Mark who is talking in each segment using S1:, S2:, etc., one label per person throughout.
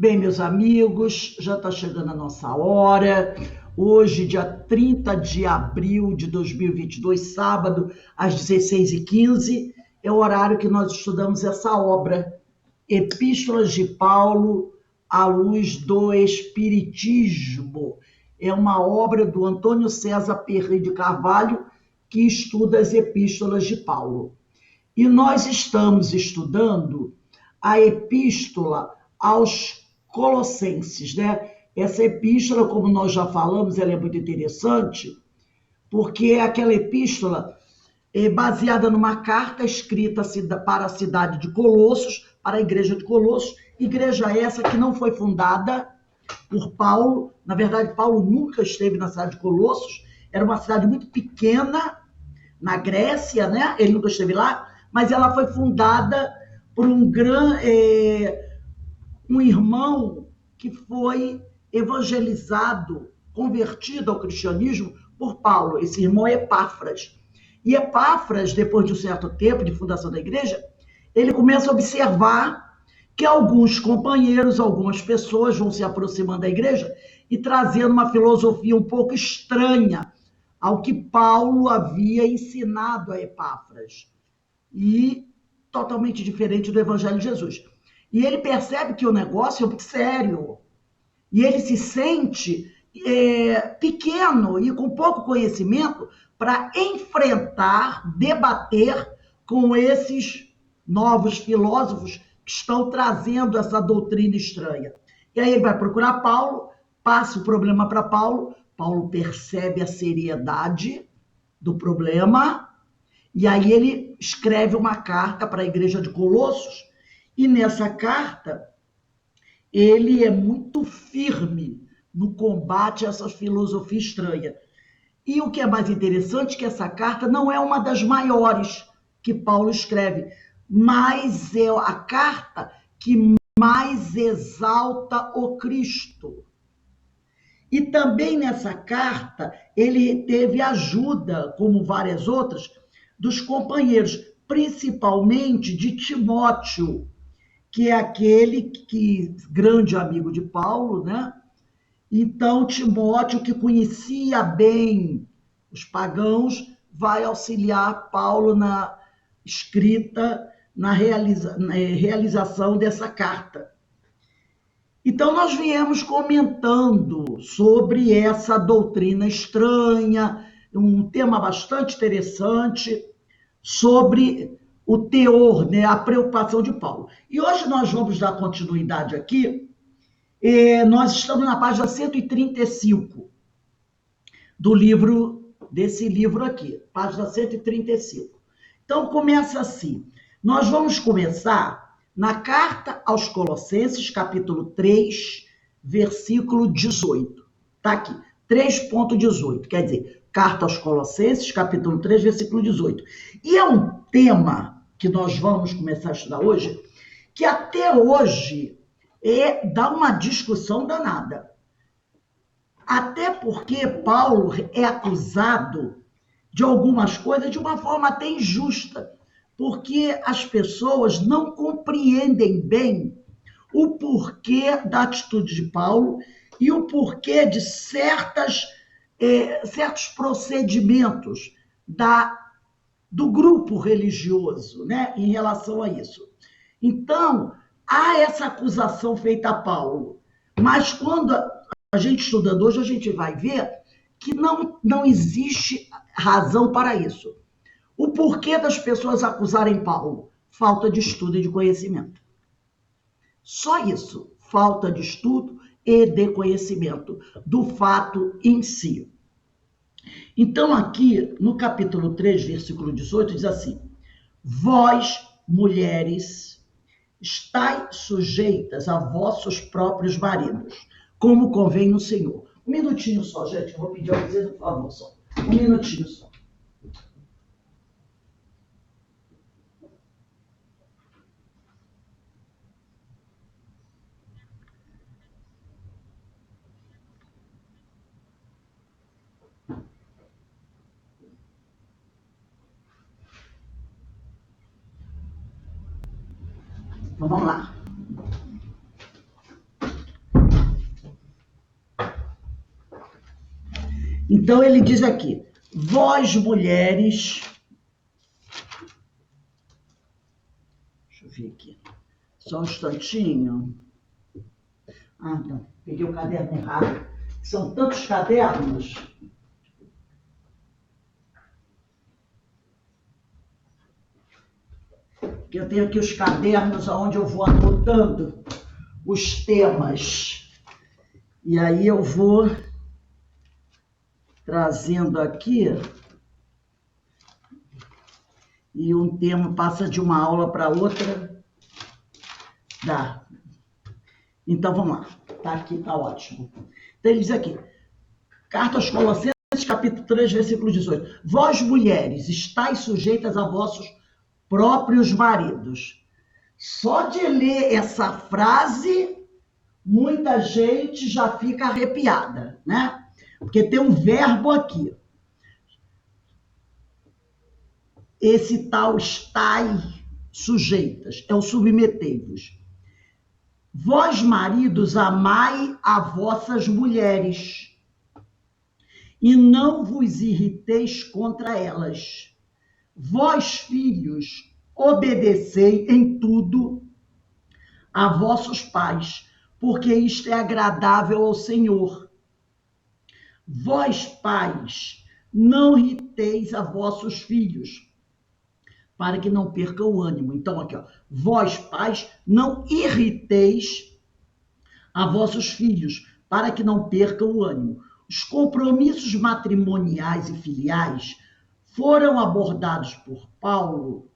S1: Bem, meus amigos, já está chegando a nossa hora. Hoje, dia 30 de abril de 2022, sábado, às 16h15, é o horário que nós estudamos essa obra, Epístolas de Paulo à Luz do Espiritismo. É uma obra do Antônio César Perry de Carvalho, que estuda as Epístolas de Paulo. E nós estamos estudando a Epístola aos Colossenses, né? Essa epístola, como nós já falamos, ela é muito interessante, porque aquela epístola é baseada numa carta escrita para a cidade de Colossos, para a igreja de Colossos, igreja essa que não foi fundada por Paulo. Na verdade, Paulo nunca esteve na cidade de Colossos, era uma cidade muito pequena, na Grécia, né? Ele nunca esteve lá, mas ela foi fundada por um irmão que foi evangelizado, convertido ao cristianismo por Paulo. Esse irmão é Epáfras. E Epáfras, depois de um certo tempo de fundação da igreja, ele começa a observar que alguns companheiros, algumas pessoas vão se aproximando da igreja e trazendo uma filosofia um pouco estranha ao que Paulo havia ensinado a Epáfras, e totalmente diferente do Evangelho de Jesus. E ele percebe que o negócio é muito sério, e ele se sente pequeno e com pouco conhecimento para enfrentar, debater com esses novos filósofos que estão trazendo essa doutrina estranha. E aí ele vai procurar Paulo, passa o problema para Paulo, Paulo percebe a seriedade do problema, e aí ele escreve uma carta para a igreja de Colossos, e nessa carta ele é muito firme no combate a essa filosofia estranha. E o que é mais interessante é que essa carta não é uma das maiores que Paulo escreve, mas é a carta que mais exalta o Cristo. E também nessa carta ele teve ajuda, como várias outras, dos companheiros, principalmente de Timóteo, que é aquele que grande amigo de Paulo, né? Então Timóteo, que conhecia bem os pagãos, vai auxiliar Paulo na escrita, na realização dessa carta. Então, nós viemos comentando sobre essa doutrina estranha, um tema bastante interessante, sobre o teor, né, a preocupação de Paulo. E hoje nós vamos dar continuidade aqui. Nós estamos na página 135 do livro, desse livro aqui, página 135. Então, começa assim. Nós vamos começar na carta aos Colossenses, capítulo 3, versículo 18. Está aqui, 3,18. Quer dizer, carta aos Colossenses, capítulo 3, versículo 18. E é um tema que nós vamos começar a estudar hoje, que até hoje dá uma discussão danada. Até porque Paulo é acusado de algumas coisas de uma forma até injusta, porque as pessoas não compreendem bem o porquê da atitude de Paulo e o porquê de certos procedimentos do grupo religioso, né, em relação a isso. Então, há essa acusação feita a Paulo, mas quando a gente estudando hoje, a gente vai ver que não existe razão para isso. O porquê das pessoas acusarem Paulo? Falta de estudo e de conhecimento. Só isso, falta de estudo e de conhecimento do fato em si. Então, aqui no capítulo 3, versículo 18, diz assim: vós, mulheres, estáis sujeitas a vossos próprios maridos, como convém no Senhor. Um minutinho só, gente, eu vou pedir a vocês um favor só. Um minutinho só. Então, vamos lá. Então ele diz aqui, vós mulheres, deixa eu ver aqui, só um instantinho. Ah, não, peguei o caderno errado. São tantos cadernos. Que eu tenho aqui os cadernos onde eu vou anotando os temas. E aí eu vou trazendo aqui, e um tema passa de uma aula para outra. Dá. Então vamos lá. Tá aqui, tá ótimo. Então ele diz aqui, Carta aos Colossenses, capítulo 3, versículo 18. Vós, mulheres, estáis sujeitas a vossos próprios maridos. Só de ler essa frase, muita gente já fica arrepiada, né? Porque tem um verbo aqui. Esse tal estai sujeitas, é o submetei-vos. Vós, maridos, amai a vossas mulheres, e não vos irriteis contra elas. Vós, filhos, obedecei em tudo a vossos pais, porque isto é agradável ao Senhor. Vós, pais, não irriteis a vossos filhos, para que não percam o ânimo. Então, aqui, ó, vós, pais, não irriteis a vossos filhos, para que não percam o ânimo. Os compromissos matrimoniais e filiais foram abordados por Paulo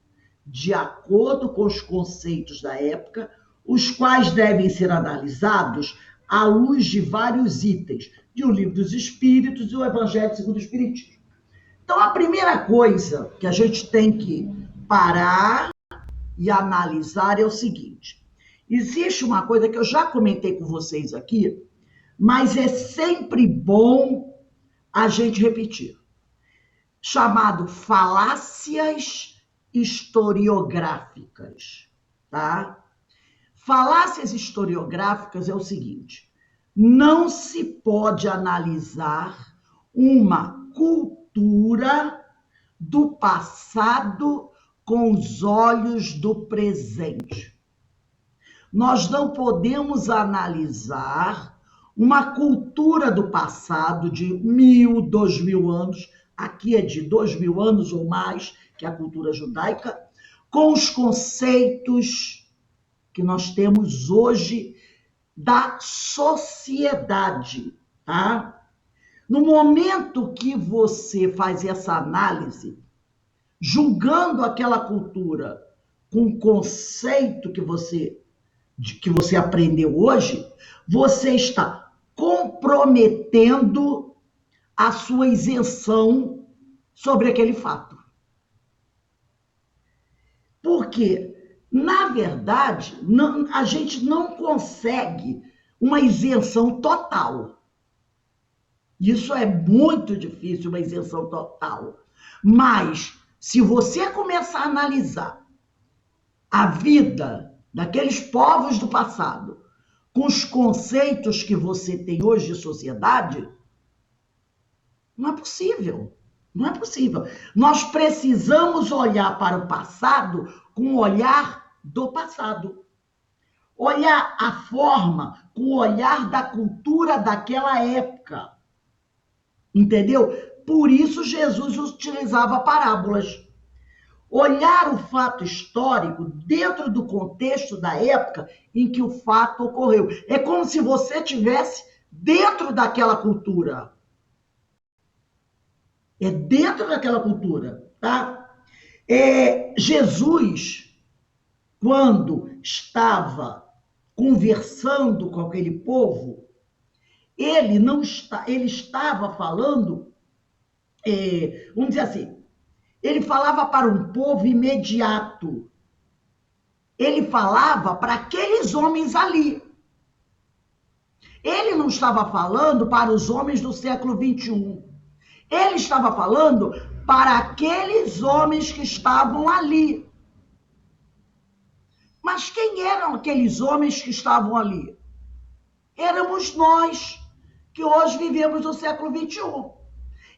S1: de acordo com os conceitos da época, os quais devem ser analisados à luz de vários itens, de O Livro dos Espíritos e o Evangelho segundo o Espiritismo. Então, a primeira coisa que a gente tem que parar e analisar é o seguinte: existe uma coisa que eu já comentei com vocês aqui, mas é sempre bom a gente repetir, chamado falácias historiográficas, tá? Falácias historiográficas é o seguinte: não se pode analisar uma cultura do passado com os olhos do presente. Nós não podemos analisar uma cultura do passado de 1.000, 2.000 anos, aqui é de 2.000 anos ou mais, que é a cultura judaica, com os conceitos que nós temos hoje da sociedade, tá? No momento que você faz essa análise, julgando aquela cultura com o conceito que você aprendeu hoje, você está comprometendo a sua isenção sobre aquele fato. Porque, na verdade, a gente não consegue uma isenção total. Isso é muito difícil, uma isenção total. Mas, se você começar a analisar a vida daqueles povos do passado com os conceitos que você tem hoje de sociedade, não é possível. Não é possível. Nós precisamos olhar para o passado com o olhar do passado. Olhar a forma com o olhar da cultura daquela época. Entendeu? Por isso Jesus utilizava parábolas. Olhar o fato histórico dentro do contexto da época em que o fato ocorreu. É como se você estivesse dentro daquela cultura. É dentro daquela cultura, tá? Jesus, quando estava conversando com aquele povo, ele estava falando, vamos dizer assim, ele falava para um povo imediato. Ele falava para aqueles homens ali. Ele não estava falando para os homens do século XXI. Ele estava falando para aqueles homens que estavam ali. Mas quem eram aqueles homens que estavam ali? Éramos nós, que hoje vivemos no século XXI.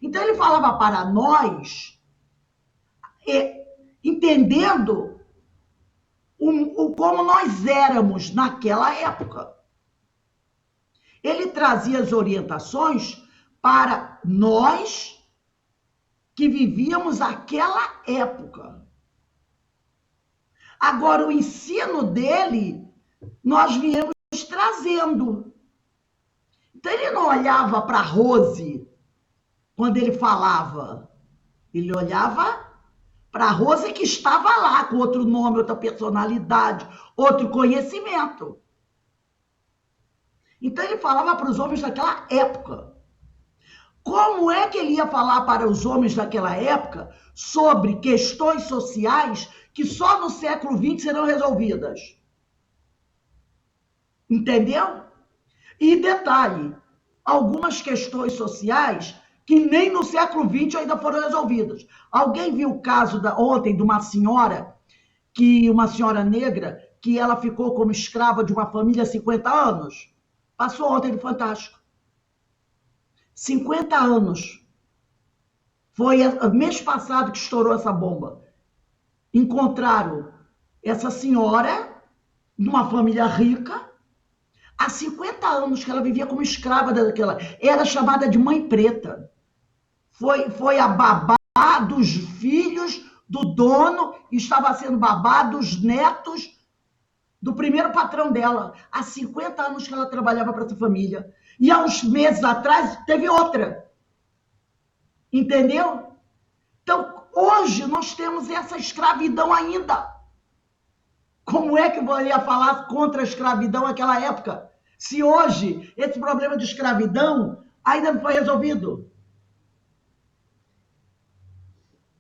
S1: Então ele falava para nós, entendendo como nós éramos naquela época. Ele trazia as orientações para nós que vivíamos aquela época. Agora, o ensino dele, nós viemos trazendo. Então, ele não olhava para Rose quando ele falava. Ele olhava para a Rose que estava lá, com outro nome, outra personalidade, outro conhecimento. Então, ele falava para os homens daquela época. Como é que ele ia falar para os homens daquela época sobre questões sociais que só no século XX serão resolvidas? Entendeu? E detalhe, algumas questões sociais que nem no século XX ainda foram resolvidas. Alguém viu o caso ontem de uma senhora negra, que ela ficou como escrava de uma família há 50 anos? Passou ontem no Fantástico. 50 anos. Foi mês passado que estourou essa bomba. Encontraram essa senhora numa família rica, há 50 anos que ela vivia como escrava daquela. Era chamada de mãe preta. Foi a babá dos filhos do dono, e estava sendo babá dos netos do primeiro patrão dela. Há 50 anos que ela trabalhava para essa família. E há uns meses atrás teve outra. Entendeu? Então, hoje nós temos essa escravidão ainda. Como é que eu ia falar contra a escravidão naquela época? Se hoje esse problema de escravidão ainda não foi resolvido.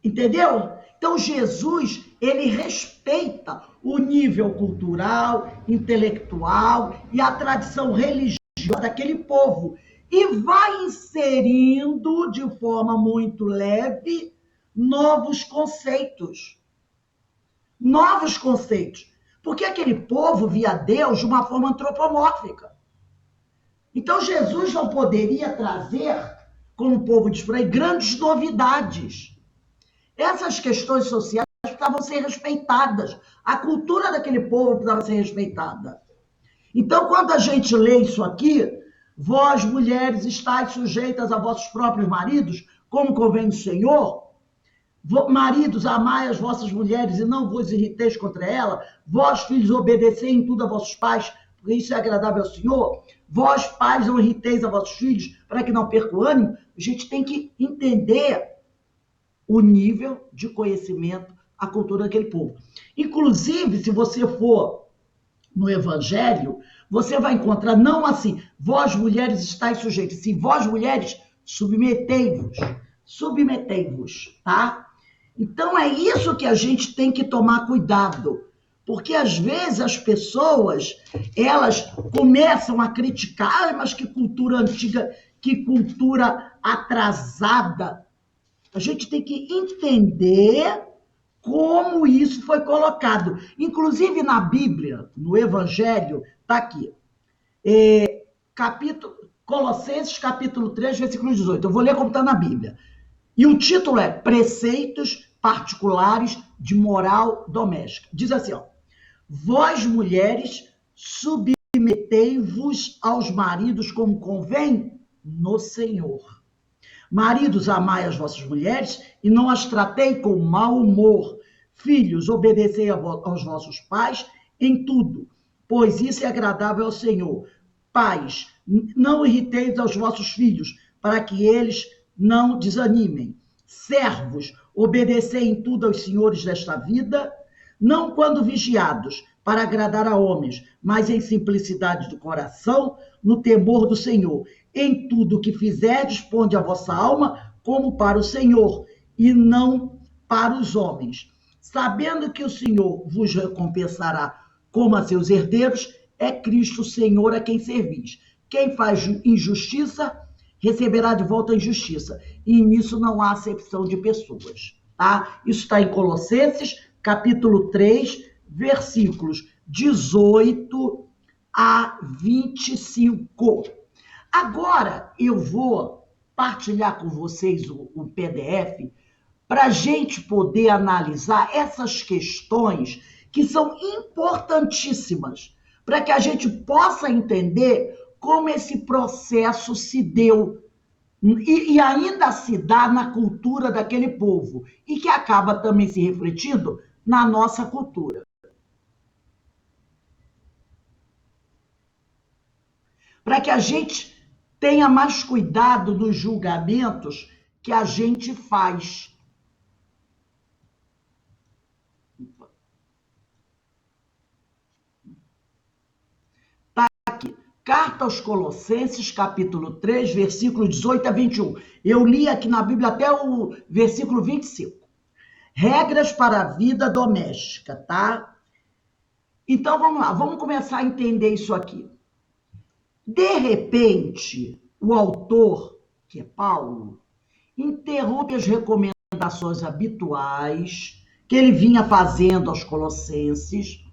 S1: Entendeu? Então, Jesus, ele respeita o nível cultural, intelectual e a tradição religiosa daquele povo e vai inserindo de forma muito leve novos conceitos. Novos conceitos. Porque aquele povo via Deus de uma forma antropomórfica. Então, Jesus não poderia trazer, como o povo diz por aí, grandes novidades. Essas questões sociais precisavam ser respeitadas. A cultura daquele povo precisava ser respeitada. Então, quando a gente lê isso aqui, vós, mulheres, estáis sujeitas a vossos próprios maridos, como convém no Senhor. Maridos, amai as vossas mulheres e não vos irriteis contra ela. Vós, filhos, obedecei em tudo a vossos pais, porque isso é agradável ao Senhor. Vós, pais, não irriteis a vossos filhos, para que não percam o ânimo. A gente tem que entender o nível de conhecimento, a cultura daquele povo. Inclusive, se você for no Evangelho, você vai encontrar, não assim, vós mulheres estáis sujeitas, sim, vós mulheres submetei-vos, tá? Então é isso que a gente tem que tomar cuidado, porque às vezes as pessoas, elas começam a criticar, mas que cultura antiga, que cultura atrasada. A gente tem que entender como isso foi colocado. Inclusive na Bíblia, no Evangelho, está aqui. Colossenses, capítulo 3, versículo 18. Eu vou ler como está na Bíblia. E o título é Preceitos Particulares de Moral Doméstica. Diz assim, ó. Vós, mulheres, submetei-vos aos maridos como convém no Senhor. Maridos, amai as vossas mulheres e não as tratei com mau humor. Filhos, obedecei aos vossos pais em tudo, pois isso é agradável ao Senhor. Pais, não irriteis aos vossos filhos, para que eles não desanimem. Servos, obedecei em tudo aos senhores desta vida, não quando vigiados, para agradar a homens, mas em simplicidade do coração, no temor do Senhor. Em tudo o que fizerdes, ponde a vossa alma como para o Senhor, e não para os homens. Sabendo que o Senhor vos recompensará como a seus herdeiros, é Cristo o Senhor a quem servis. Quem faz injustiça, receberá de volta a injustiça. E nisso não há acepção de pessoas. Tá? Isso está em Colossenses, capítulo 3, versículos 18 a 25. Agora eu vou partilhar com vocês o PDF para a gente poder analisar essas questões que são importantíssimas, para que a gente possa entender como esse processo se deu e ainda se dá na cultura daquele povo, e que acaba também se refletindo na nossa cultura. Para que a gente tenha mais cuidado nos julgamentos que a gente faz. Tá aqui. Carta aos Colossenses, capítulo 3, versículo 18 a 21. Eu li aqui na Bíblia até o versículo 25. Regras para a vida doméstica, tá? Então vamos lá, vamos começar a entender isso aqui. De repente, o autor, que é Paulo, interrompe as recomendações habituais que ele vinha fazendo aos Colossenses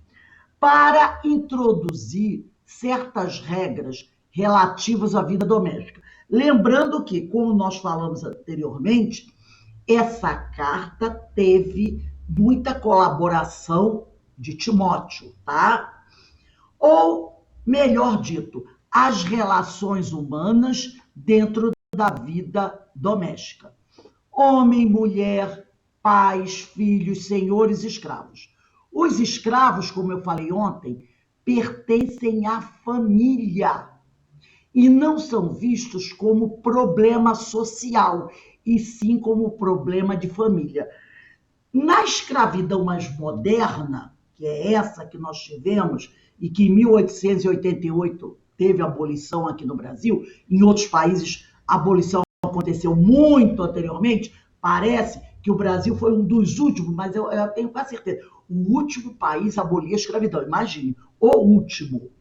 S1: para introduzir certas regras relativas à vida doméstica. Lembrando que, como nós falamos anteriormente, essa carta teve muita colaboração de Timóteo, tá? Ou, melhor dito, as relações humanas dentro da vida doméstica. Homem, mulher, pais, filhos, senhores, escravos. Os escravos, como eu falei ontem, pertencem à família e não são vistos como problema social, e sim como problema de família. Na escravidão mais moderna, que é essa que nós tivemos, e que em 1888 teve abolição aqui no Brasil, em outros países a abolição aconteceu muito anteriormente, parece que o Brasil foi um dos últimos, mas eu tenho quase certeza, o último país a abolir a escravidão, imagine, o último.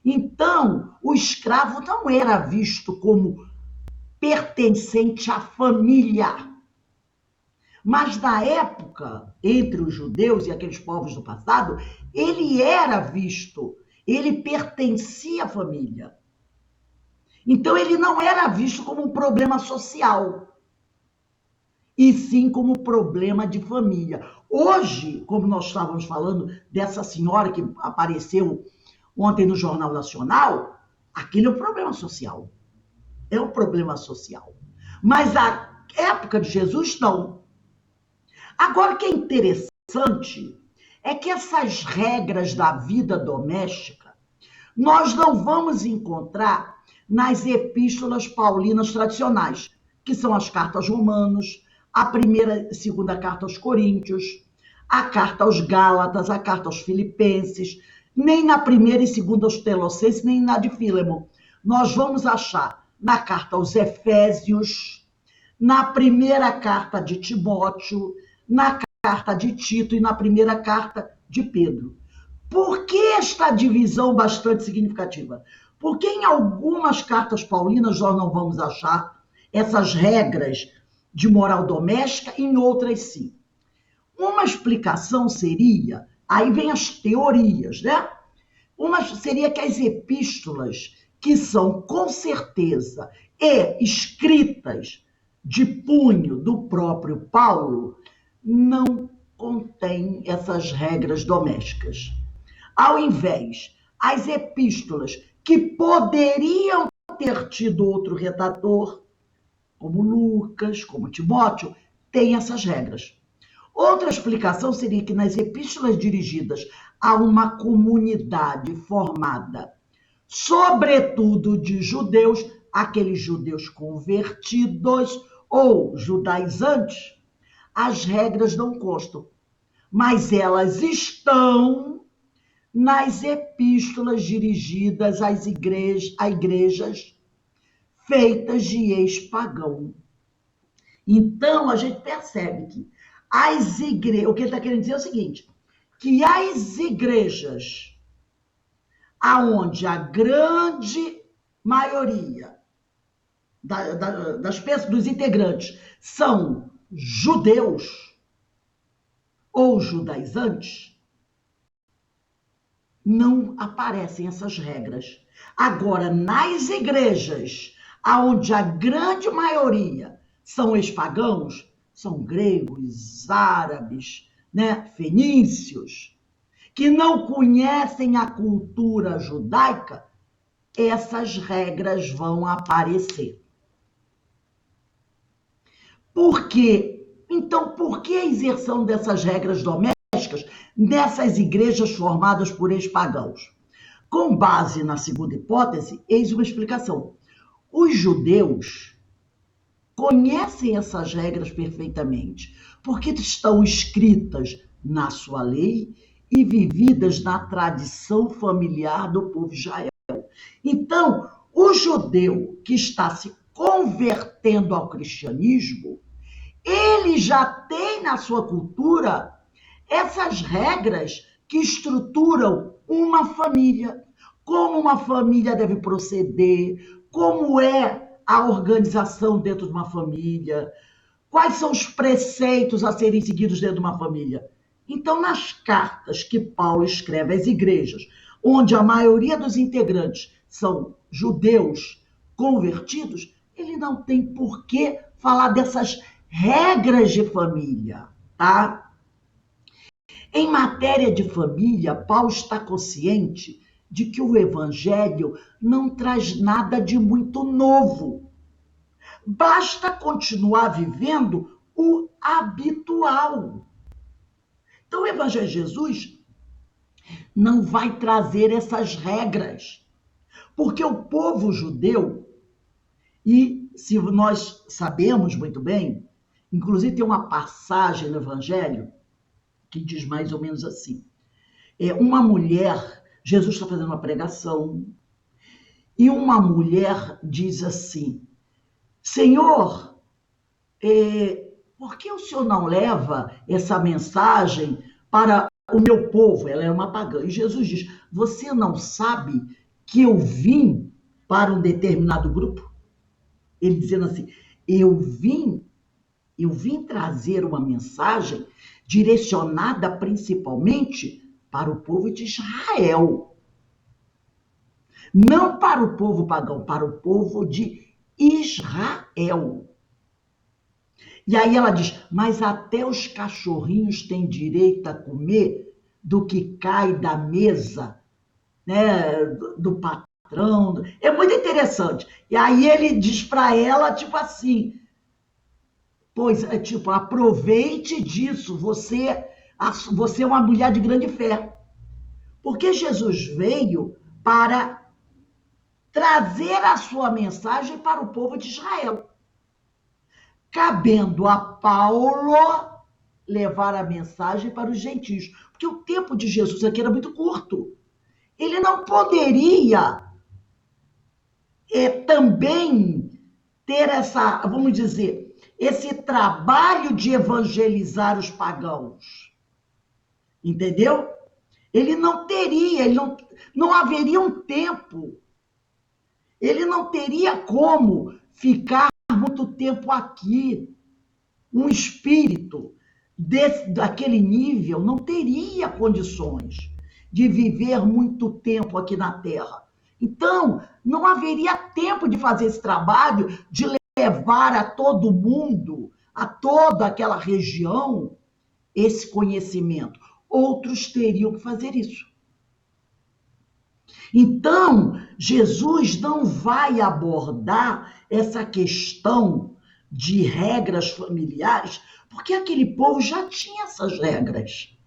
S1: Então, o escravo não era visto como pertencente à família. Mas na época, entre os judeus e aqueles povos do passado, ele era visto, ele pertencia à família. Então ele não era visto como um problema social, e sim como problema de família. Hoje, como nós estávamos falando dessa senhora que apareceu ontem no Jornal Nacional, aquilo é um problema social. É um problema social. Mas a época de Jesus, não. Agora, o que é interessante é que essas regras da vida doméstica nós não vamos encontrar nas epístolas paulinas tradicionais, que são as cartas aos Romanos, a primeira e segunda carta aos Coríntios, a carta aos Gálatas, a carta aos Filipenses, nem na primeira e segunda aos Tessalonicenses, nem na de Fílemon. Nós vamos achar na carta aos Efésios, na primeira carta de Timóteo, na carta de Tito e na primeira carta de Pedro. Por que esta divisão bastante significativa? Porque em algumas cartas paulinas nós não vamos achar essas regras de moral doméstica, em outras sim. Uma explicação seria, aí vem as teorias, né? Uma seria que as epístolas, que são com certeza escritas de punho do próprio Paulo, não contém essas regras domésticas. Ao invés, as epístolas que poderiam ter tido outro redator, como Lucas, como Timóteo, têm essas regras. Outra explicação seria que nas epístolas dirigidas a uma comunidade formada, sobretudo de judeus, aqueles judeus convertidos ou judaizantes, as regras não constam, mas elas estão nas epístolas dirigidas a igrejas feitas de ex-pagão. Então, a gente percebe que as igrejas, o que ele está querendo dizer é o seguinte, que as igrejas aonde a grande maioria das pessoas, dos integrantes, são judeus ou judaizantes, não aparecem essas regras. Agora, nas igrejas aonde a grande maioria são ex-pagãos, são gregos, árabes, né, fenícios, que não conhecem a cultura judaica, essas regras vão aparecer. Por quê? Então, por que a exerção dessas regras domésticas nessas igrejas formadas por ex-pagãos? Com base na segunda hipótese, eis uma explicação. Os judeus conhecem essas regras perfeitamente, porque estão escritas na sua lei e vividas na tradição familiar do povo de Israel. Então, o judeu que está se convertendo ao cristianismo, ele já tem na sua cultura essas regras que estruturam uma família, como uma família deve proceder, como é a organização dentro de uma família, quais são os preceitos a serem seguidos dentro de uma família. Então, nas cartas que Paulo escreve às igrejas, onde a maioria dos integrantes são judeus convertidos, ele não tem por que falar dessas regras de família, tá? Em matéria de família, Paulo está consciente de que o evangelho não traz nada de muito novo. Basta continuar vivendo o habitual. Então, o evangelho de Jesus não vai trazer essas regras, porque o povo judeu, e se nós sabemos muito bem, inclusive tem uma passagem no evangelho que diz mais ou menos assim: uma mulher, Jesus está fazendo uma pregação, e uma mulher diz assim: Senhor, por que o Senhor não leva essa mensagem para o meu povo? Ela é uma pagã. E Jesus diz: você não sabe que eu vim para um determinado grupo? Ele dizendo assim: eu vim trazer uma mensagem direcionada principalmente para o povo de Israel. Não para o povo pagão, para o povo de Israel. E aí ela diz: mas até os cachorrinhos têm direito a comer do que cai da mesa, né, do patrão. É muito interessante. E aí ele diz para ela, tipo assim, pois, tipo, aproveite disso, você é uma mulher de grande fé. Porque Jesus veio para trazer a sua mensagem para o povo de Israel. Cabendo a Paulo levar a mensagem para os gentios. Porque o tempo de Jesus aqui era muito curto. Ele não poderia também ter essa, vamos dizer, esse trabalho de evangelizar os pagãos. Entendeu? Ele não teria, não haveria um tempo. Ele não teria como ficar muito tempo aqui. Um espírito daquele nível não teria condições de viver muito tempo aqui na Terra. Então, não haveria tempo de fazer esse trabalho, de levar a todo mundo, a toda aquela região, esse conhecimento. Outros teriam que fazer isso. Então, Jesus não vai abordar essa questão de regras familiares, porque aquele povo já tinha essas regras.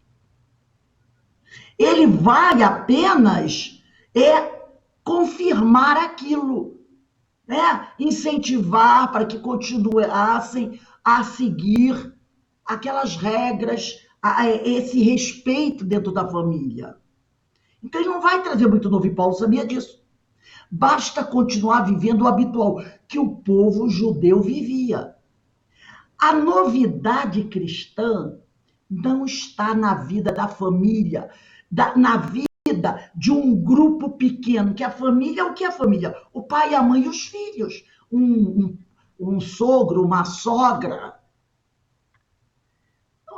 S1: Ele vai apenas confirmar aquilo, né? Incentivar para que continuassem a seguir aquelas regras, esse respeito dentro da família. Então ele não vai trazer muito novo, e Paulo sabia disso. Basta continuar vivendo o habitual, que o povo judeu vivia. A novidade cristã não está na vida da família, na vida de um grupo pequeno, que a família é o que é a família? O pai, a mãe e os filhos. Um sogro, uma sogra.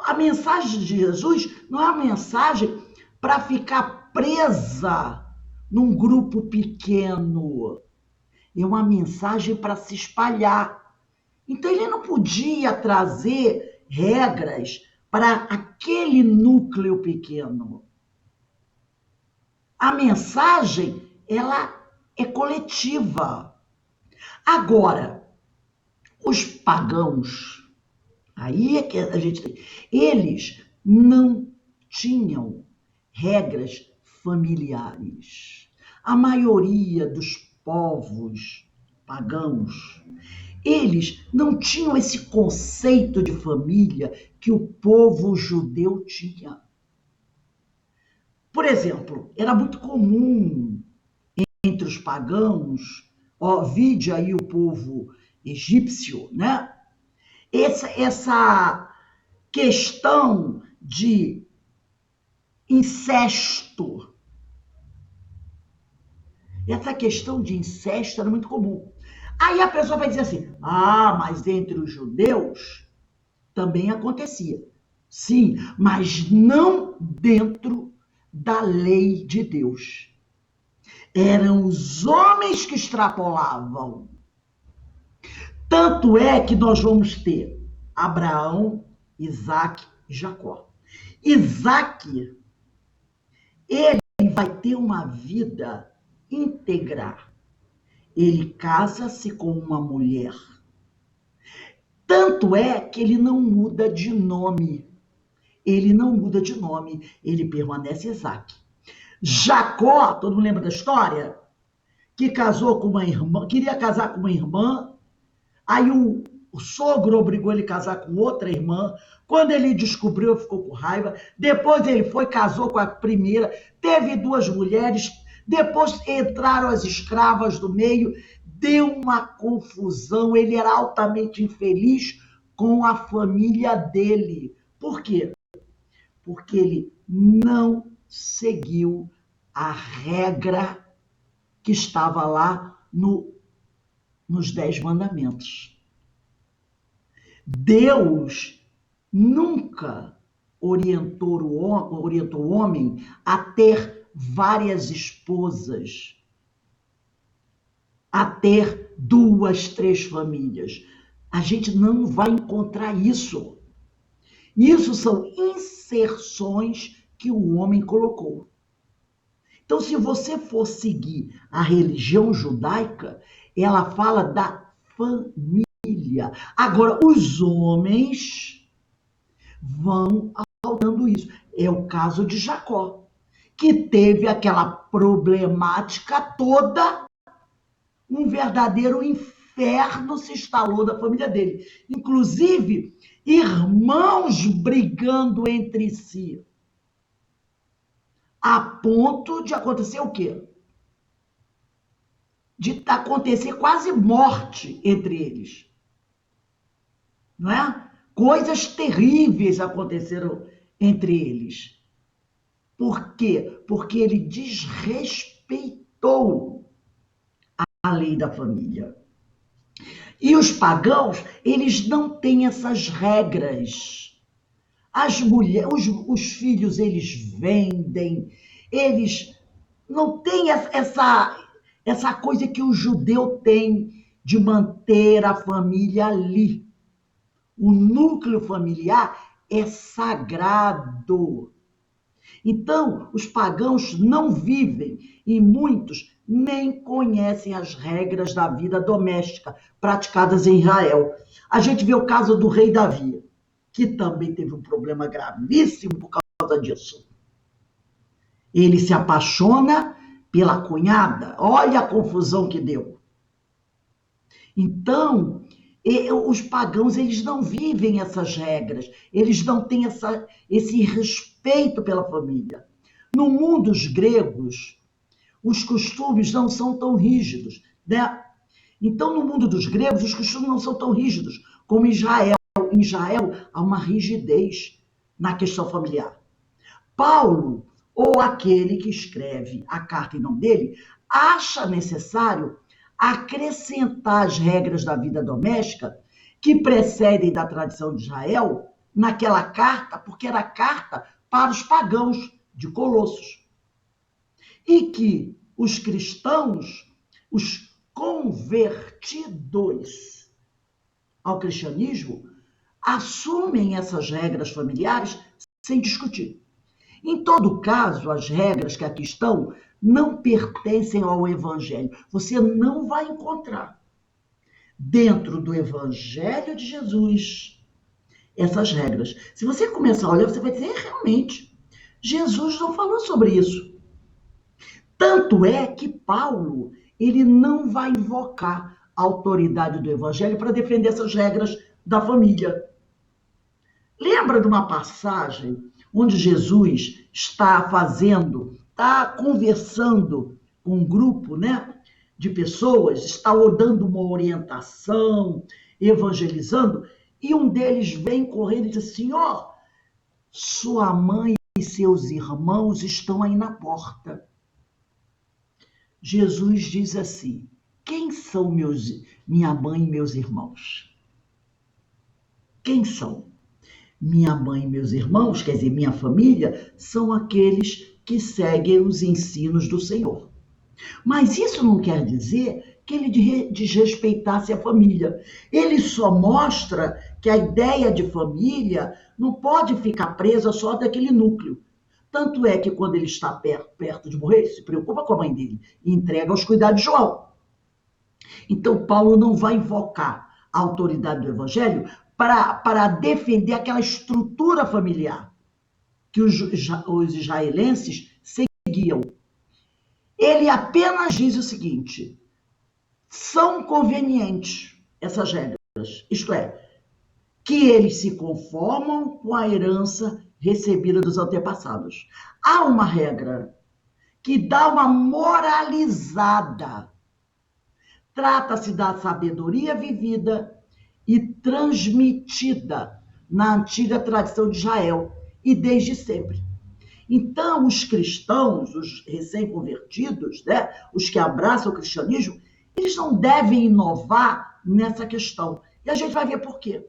S1: A mensagem de Jesus não é uma mensagem para ficar presa num grupo pequeno. é uma mensagem para se espalhar. Então, ele não podia trazer regras para aquele núcleo pequeno. A mensagem, ela é coletiva. Agora, os pagãos, aí é que a gente tem, eles não tinham regras familiares. A maioria dos povos pagãos, eles não tinham esse conceito de família que o povo judeu tinha. Por exemplo, era muito comum entre os pagãos, ó, vide aí o povo egípcio, né? Essa questão de incesto. Essa questão de incesto era muito comum. Aí a pessoa vai dizer assim: ah, mas entre os judeus também acontecia. Sim, mas não dentro da lei de Deus. Eram os homens que extrapolavam. Tanto é que nós vamos ter Abraão, Isaac e Jacó. Isaac, ele vai ter uma vida íntegra. Ele casa-se com uma mulher. Tanto é que ele não muda de nome. Ele não muda de nome, ele permanece Isaac. Jacó, todo mundo lembra da história? Que casou com uma irmã, queria casar com uma irmã, aí o sogro obrigou ele a casar com outra irmã. Quando ele descobriu, ele ficou com raiva. Depois ele foi, casou com a primeira, teve duas mulheres, depois entraram as escravas do meio, deu uma confusão, ele era altamente infeliz com a família dele. Por quê? Porque ele não seguiu a regra que estava lá nos 10 mandamentos. Deus nunca orientou o homem a ter várias esposas, a ter 2, 3 famílias. A gente não vai encontrar isso. Isso são inserções que o homem colocou. Então, se você for seguir a religião judaica, ela fala da família. Agora, os homens vão alterando isso. É o caso de Jacó, que teve aquela problemática toda, um verdadeiro inferno se instalou da família dele. Inclusive, irmãos brigando entre si. A ponto de acontecer o quê? De acontecer quase morte entre eles. Não é? Coisas terríveis aconteceram entre eles. Por quê? Porque ele desrespeitou a lei da família. E os pagãos, eles não têm essas regras. As mulheres, os filhos, eles vendem, eles não têm essa coisa que o judeu tem de manter a família ali. O núcleo familiar é sagrado. Então, os pagãos não vivem e muitos nem conhecem as regras da vida doméstica praticadas em Israel. A gente vê o caso do rei Davi, que também teve um problema gravíssimo por causa disso. Ele se apaixona pela cunhada. Olha a confusão que deu. Então, os pagãos, eles não vivem essas regras, eles não têm esse respeito pela família. No mundo dos gregos, os costumes não são tão rígidos, né? Então, no mundo dos gregos, os costumes não são tão rígidos como em Israel. Em Israel, há uma rigidez na questão familiar. Paulo, ou aquele que escreve a carta em nome dele, acha necessário acrescentar as regras da vida doméstica que precedem da tradição de Israel naquela carta, porque era carta para os pagãos de Colossos. E que os cristãos, convertidos ao cristianismo assumem essas regras familiares sem discutir. Em todo caso, as regras que aqui estão não pertencem ao Evangelho. Você não vai encontrar dentro do Evangelho de Jesus essas regras. Se você começar a olhar, você vai dizer, realmente, Jesus não falou sobre isso. Tanto é que Paulo, ele não vai invocar a autoridade do Evangelho para defender essas regras da família. Lembra de uma passagem onde Jesus está conversando com um grupo, né, de pessoas, está dando uma orientação, evangelizando, e um deles vem correndo e diz, Senhor, sua mãe e seus irmãos estão aí na porta. Jesus diz assim, quem são minha mãe e meus irmãos? Quem são? Minha mãe e meus irmãos, quer dizer, minha família, são aqueles que seguem os ensinos do Senhor. Mas isso não quer dizer que ele desrespeitasse a família. Ele só mostra que a ideia de família não pode ficar presa só daquele núcleo. Tanto é que quando ele está perto de morrer, ele se preocupa com a mãe dele e entrega aos cuidados de João. Então, Paulo não vai invocar a autoridade do Evangelho para defender aquela estrutura familiar que os israelenses seguiam. Ele apenas diz o seguinte, são convenientes essas regras, isto é, que eles se conformam com a herança recebida dos antepassados. Há uma regra que dá uma moralizada. Trata-se da sabedoria vivida e transmitida na antiga tradição de Israel e desde sempre. Então, os cristãos, os recém-convertidos, né, os que abraçam o cristianismo, eles não devem inovar nessa questão. E a gente vai ver por quê.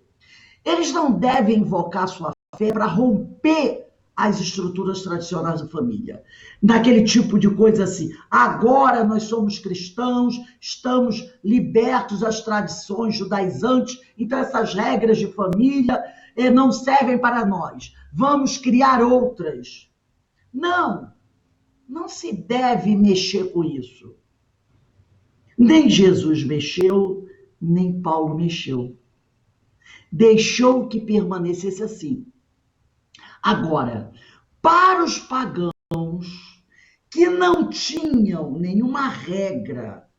S1: Eles não devem invocar sua fé para romper as estruturas tradicionais da família. Naquele tipo de coisa assim, agora nós somos cristãos, estamos libertos das tradições judaizantes, então essas regras de família não servem para nós. Vamos criar outras. Não, não se deve mexer com isso. Nem Jesus mexeu, nem Paulo mexeu. Deixou que permanecesse assim. Agora, para os pagãos que não tinham nenhuma regra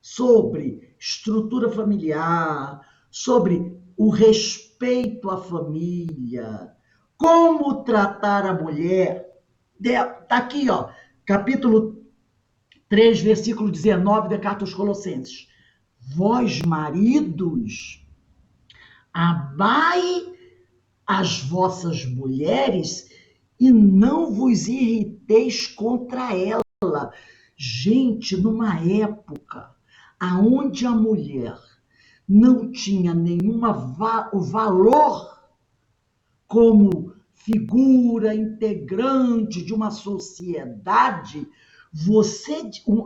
S1: sobre estrutura familiar, sobre o respeito à família, como tratar a mulher, está aqui, ó, capítulo 3, versículo 19 da Carta aos Colossenses. Vós, maridos, amai as vossas mulheres e não vos irriteis contra ela. Gente, numa época onde a mulher não tinha o valor como figura integrante de uma sociedade, você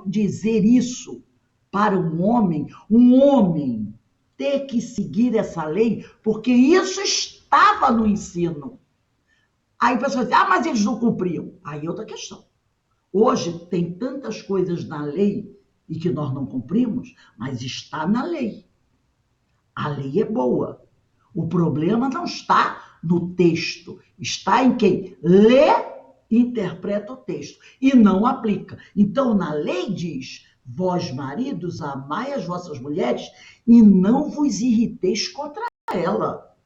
S1: dizer isso para um homem ter que seguir essa lei, porque isso estava no ensino. Aí a pessoa diz, mas eles não cumpriam. Aí é outra questão. Hoje tem tantas coisas na lei e que nós não cumprimos, mas está na lei. A lei é boa. O problema não está no texto, está em quem lê e interpreta o texto e não aplica. Então, na lei diz, vós, maridos, amai as vossas mulheres e não vos irriteis contra ela.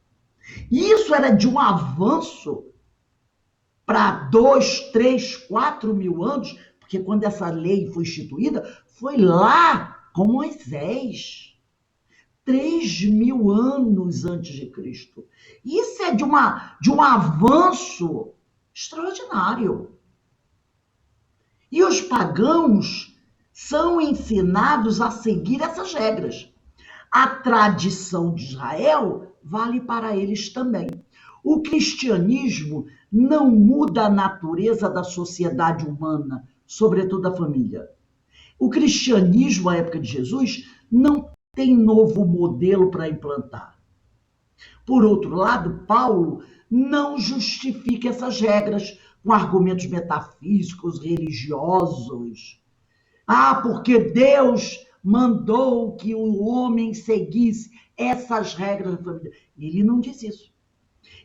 S1: Isso era de um avanço para 2, 3, 4 mil anos, porque quando essa lei foi instituída, foi lá com Moisés. 3.000 anos antes de Cristo. Isso é de um avanço extraordinário. E os pagãos são ensinados a seguir essas regras. A tradição de Israel vale para eles também. O cristianismo não muda a natureza da sociedade humana, sobretudo a família. O cristianismo, à época de Jesus, não tem novo modelo para implantar. Por outro lado, Paulo não justifica essas regras com argumentos metafísicos, religiosos. Ah, porque Deus mandou que o homem seguisse essas regras da família. Ele não diz isso.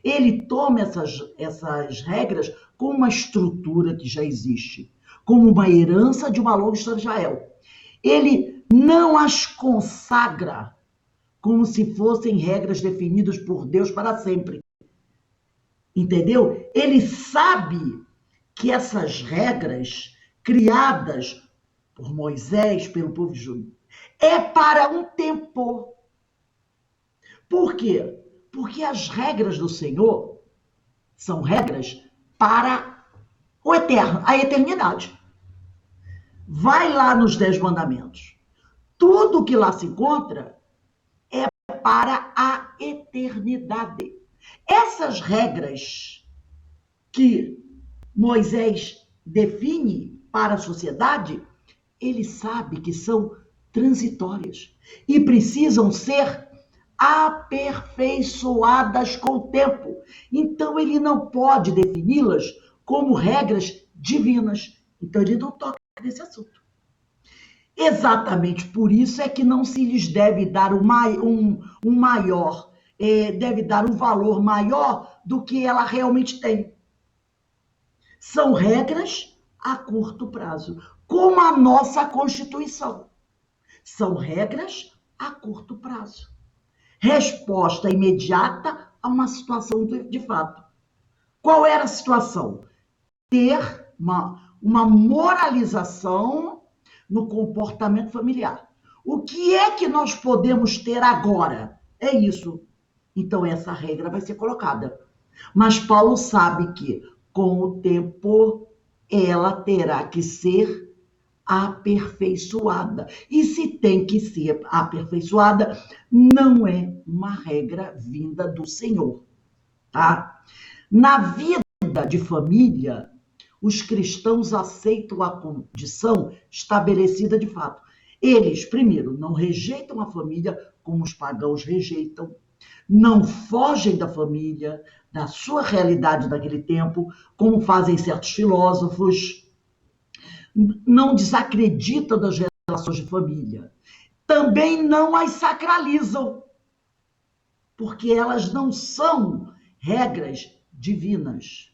S1: Ele toma essas regras como uma estrutura que já existe, como uma herança de uma longa história de Israel. Ele não as consagra como se fossem regras definidas por Deus para sempre. Entendeu? Ele sabe que essas regras criadas por Moisés, pelo povo de Judá, é para um tempo. Por quê? Porque as regras do Senhor são regras para o eterno, a eternidade. Vai lá nos 10 mandamentos. Tudo que lá se encontra é para a eternidade. Essas regras que Moisés define para a sociedade, ele sabe que são transitórias e precisam ser aperfeiçoadas com o tempo. Então, ele não pode defini-las como regras divinas. Então, ele não toca nesse assunto. Exatamente por isso é que não se lhes deve dar deve dar um valor maior do que ela realmente tem. São regras a curto prazo, como a nossa Constituição. São regras a curto prazo. Resposta imediata a uma situação de fato. Qual era a situação? Ter uma moralização no comportamento familiar. O que é que nós podemos ter agora? É isso. Então, essa regra vai ser colocada. Mas Paulo sabe que, com o tempo, ela terá que ser aperfeiçoada. E se tem que ser aperfeiçoada, não é uma regra vinda do Senhor, tá? Na vida de família, os cristãos aceitam a condição estabelecida de fato. Eles, primeiro, não rejeitam a família como os pagãos rejeitam, não fogem da família, da sua realidade daquele tempo, como fazem certos filósofos, não desacreditam das relações de família. Também não as sacralizam, porque elas não são regras divinas.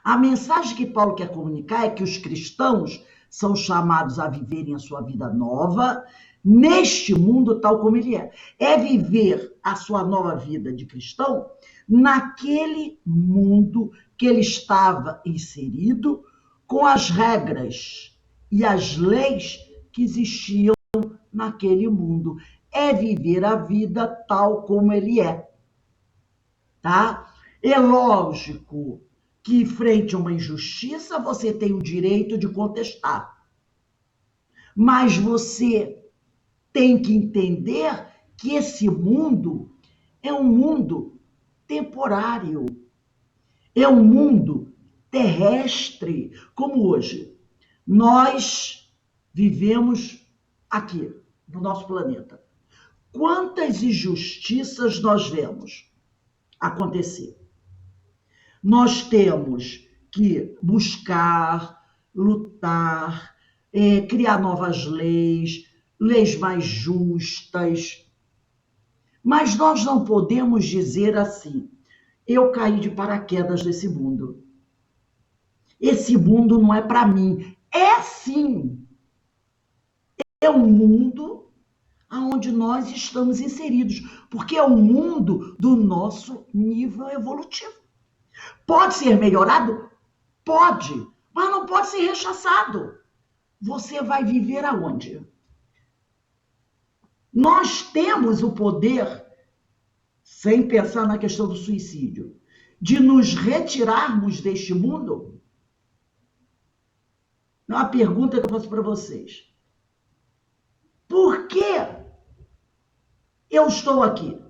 S1: A mensagem que Paulo quer comunicar é que os cristãos são chamados a viverem a sua vida nova neste mundo tal como ele é. É viver a sua nova vida de cristão naquele mundo que ele estava inserido, com as regras e as leis que existiam naquele mundo. É viver a vida tal como ele é. Tá? É lógico que, frente a uma injustiça, você tem o direito de contestar. Mas você tem que entender que esse mundo é um mundo temporário. É um mundo terrestre, como hoje. Nós vivemos aqui, no nosso planeta. Quantas injustiças nós vemos acontecer? Nós temos que buscar, lutar, criar novas leis, leis mais justas. Mas nós não podemos dizer assim, eu caí de paraquedas nesse mundo. Esse mundo não é para mim. É sim. É um mundo onde nós estamos inseridos, porque é o mundo do nosso nível evolutivo. Pode ser melhorado? Pode, mas não pode ser rechaçado. Você vai viver aonde? Nós temos o poder, sem pensar na questão do suicídio, de nos retirarmos deste mundo? É uma pergunta que eu faço para vocês. Por que eu estou aqui?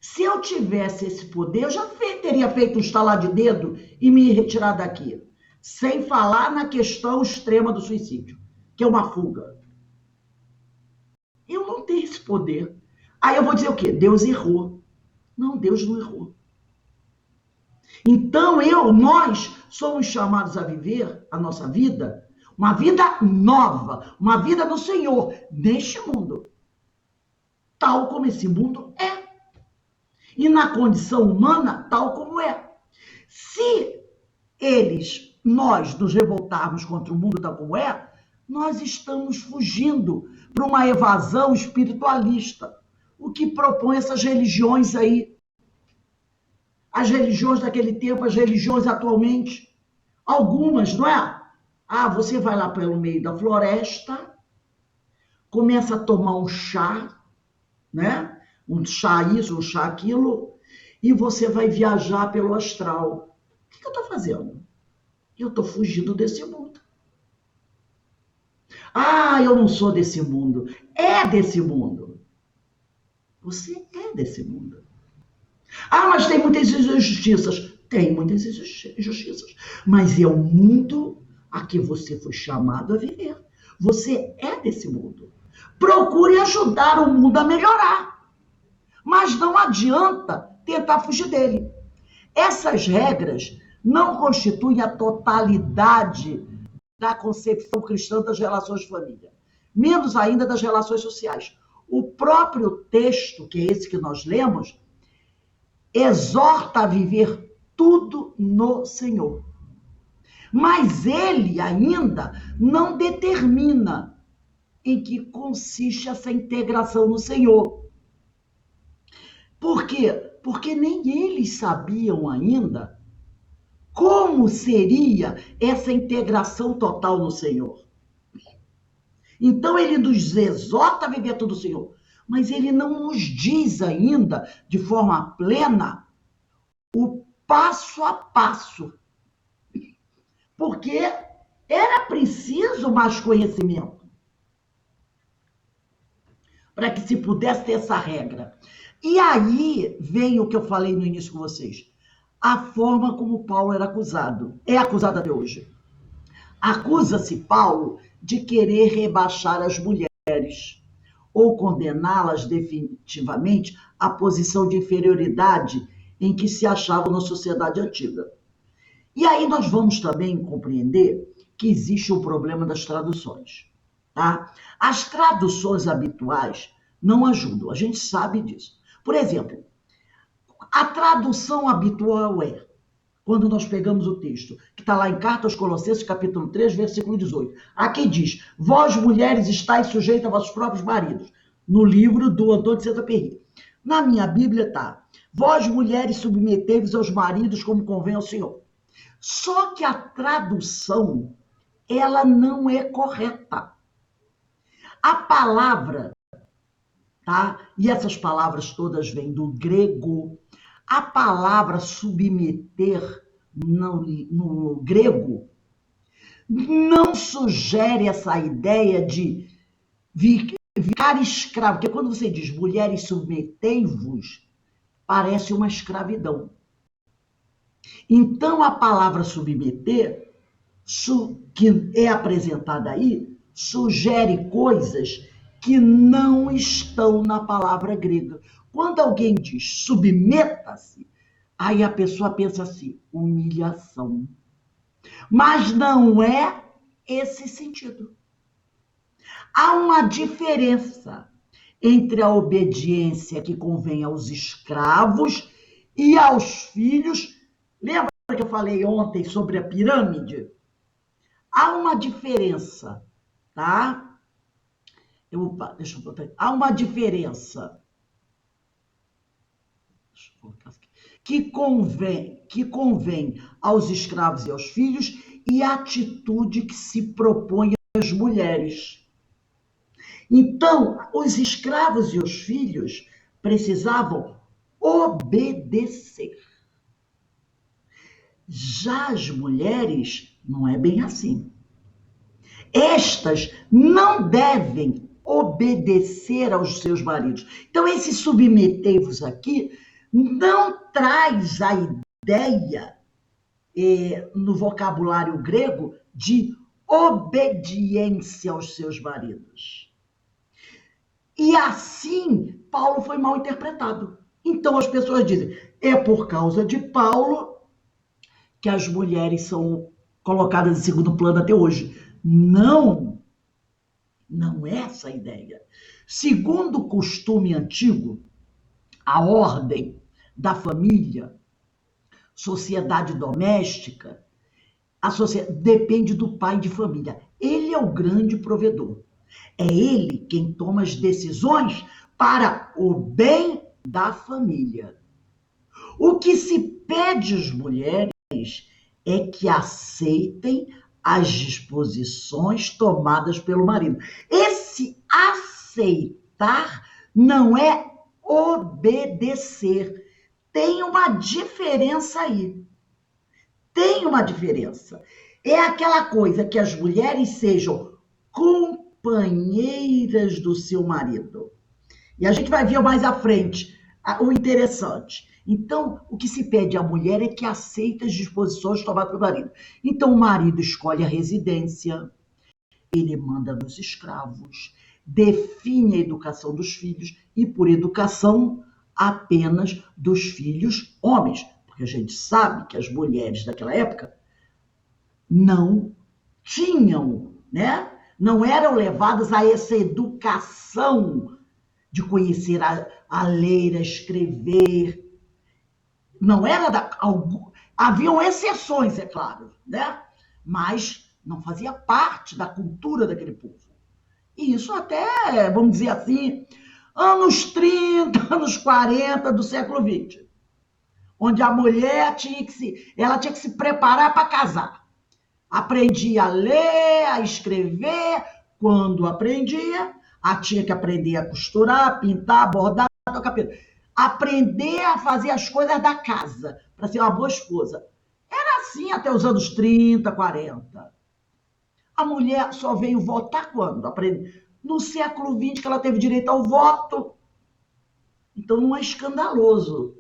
S1: Se eu tivesse esse poder, eu já teria feito um estalar de dedo e me retirar daqui. Sem falar na questão extrema do suicídio, que é uma fuga. Eu não tenho esse poder. Aí eu vou dizer o quê? Deus errou. Não, Deus não errou. Então nós somos chamados a viver a nossa vida, uma vida nova, uma vida no Senhor, neste mundo, tal como esse mundo é. E na condição humana, tal como é. Se nós nos revoltarmos contra o mundo tal como é, nós estamos fugindo para uma evasão espiritualista, o que propõe essas religiões aí. As religiões daquele tempo, as religiões atualmente, algumas, não é? Você vai lá pelo meio da floresta, começa a tomar um chá, né? Um chá isso, um chá aquilo, e você vai viajar pelo astral. O que eu estou fazendo? Eu estou fugindo desse mundo. Eu não sou desse mundo. É desse mundo. Você é desse mundo. Mas tem muitas injustiças. Tem muitas injustiças. Mas é o mundo a que você foi chamado a viver. Você é desse mundo. Procure ajudar o mundo a melhorar. Mas não adianta tentar fugir dele. Essas regras não constituem a totalidade da concepção cristã das relações de família, menos ainda das relações sociais. O próprio texto, que é esse que nós lemos, exorta a viver tudo no Senhor. Mas ele ainda não determina em que consiste essa integração no Senhor. Por quê? Porque nem eles sabiam ainda como seria essa integração total no Senhor. Então ele nos exorta a viver tudo no Senhor, mas ele não nos diz ainda, de forma plena, o passo a passo. Porque era preciso mais conhecimento para que se pudesse ter essa regra. E aí vem o que eu falei no início com vocês. A forma como Paulo era acusado. É acusado até hoje. Acusa-se Paulo de querer rebaixar as mulheres ou condená-las definitivamente à posição de inferioridade em que se achavam na sociedade antiga. E aí nós vamos também compreender que existe o problema das traduções. Tá? As traduções habituais não ajudam, a gente sabe disso. Por exemplo, a tradução habitual é, quando nós pegamos o texto, que está lá em Carta aos Colossenses, capítulo 3, versículo 18. Aqui diz, vós mulheres estáis sujeitas a vossos próprios maridos, no livro do Antônio de Saint-Exupéry. Na minha Bíblia está, vós mulheres submetei-vos aos maridos como convém ao Senhor. Só que a tradução, ela não é correta. A palavra, tá? E essas palavras todas vêm do grego. A palavra submeter no grego não sugere essa ideia de ficar escravo, porque quando você diz mulheres submetei-vos, parece uma escravidão. Então a palavra submeter, que é apresentada aí, sugere coisas que não estão na palavra grega. Quando alguém diz submeta-se, aí a pessoa pensa assim, humilhação. Mas não é esse sentido. Há uma diferença entre a obediência que convém aos escravos e aos filhos. Lembra que eu falei ontem sobre a pirâmide? Há uma diferença, tá? Deixa eu botar aqui. Há uma diferença que convém aos escravos e aos filhos e a atitude que se propõe às mulheres. Então, os escravos e os filhos precisavam obedecer. Já as mulheres, não é bem assim. Estas não devem obedecer aos seus maridos. Então, esse submetei-vos aqui não traz a ideia, no vocabulário grego, de obediência aos seus maridos. E assim, Paulo foi mal interpretado. Então as pessoas dizem, é por causa de Paulo que as mulheres são colocadas em segundo plano até hoje. Não, não é essa a ideia. Segundo o costume antigo, a ordem da família, sociedade doméstica, a sociedade depende do pai de família. Ele é o grande provedor. É ele quem toma as decisões para o bem da família. O que se pede às mulheres é que aceitem as disposições tomadas pelo marido. Esse aceitar não é obedecer. Tem uma diferença aí. Tem uma diferença. É aquela coisa que as mulheres sejam companheiras do seu marido. E a gente vai ver mais à frente o interessante. Então, o que se pede à mulher é que aceite as disposições tomadas pelo marido. Então, o marido escolhe a residência, ele manda nos escravos, define a educação dos filhos e, por educação, apenas dos filhos homens. Porque a gente sabe que as mulheres daquela época não tinham, né? Não eram levadas a essa educação de conhecer a ler, a escrever. Não era haviam exceções, é claro, né? Mas não fazia parte da cultura daquele povo. E isso até, vamos dizer assim, anos 30, anos 40 do século XX, onde a mulher tinha que se preparar para casar. Aprendia a ler, a escrever. Quando aprendia, tinha que aprender a costurar, pintar, bordar, tocar piano. Aprender a fazer as coisas da casa, para ser uma boa esposa. Era assim até os anos 30, 40. A mulher só veio votar quando? No século XX que ela teve direito ao voto. Então não é escandaloso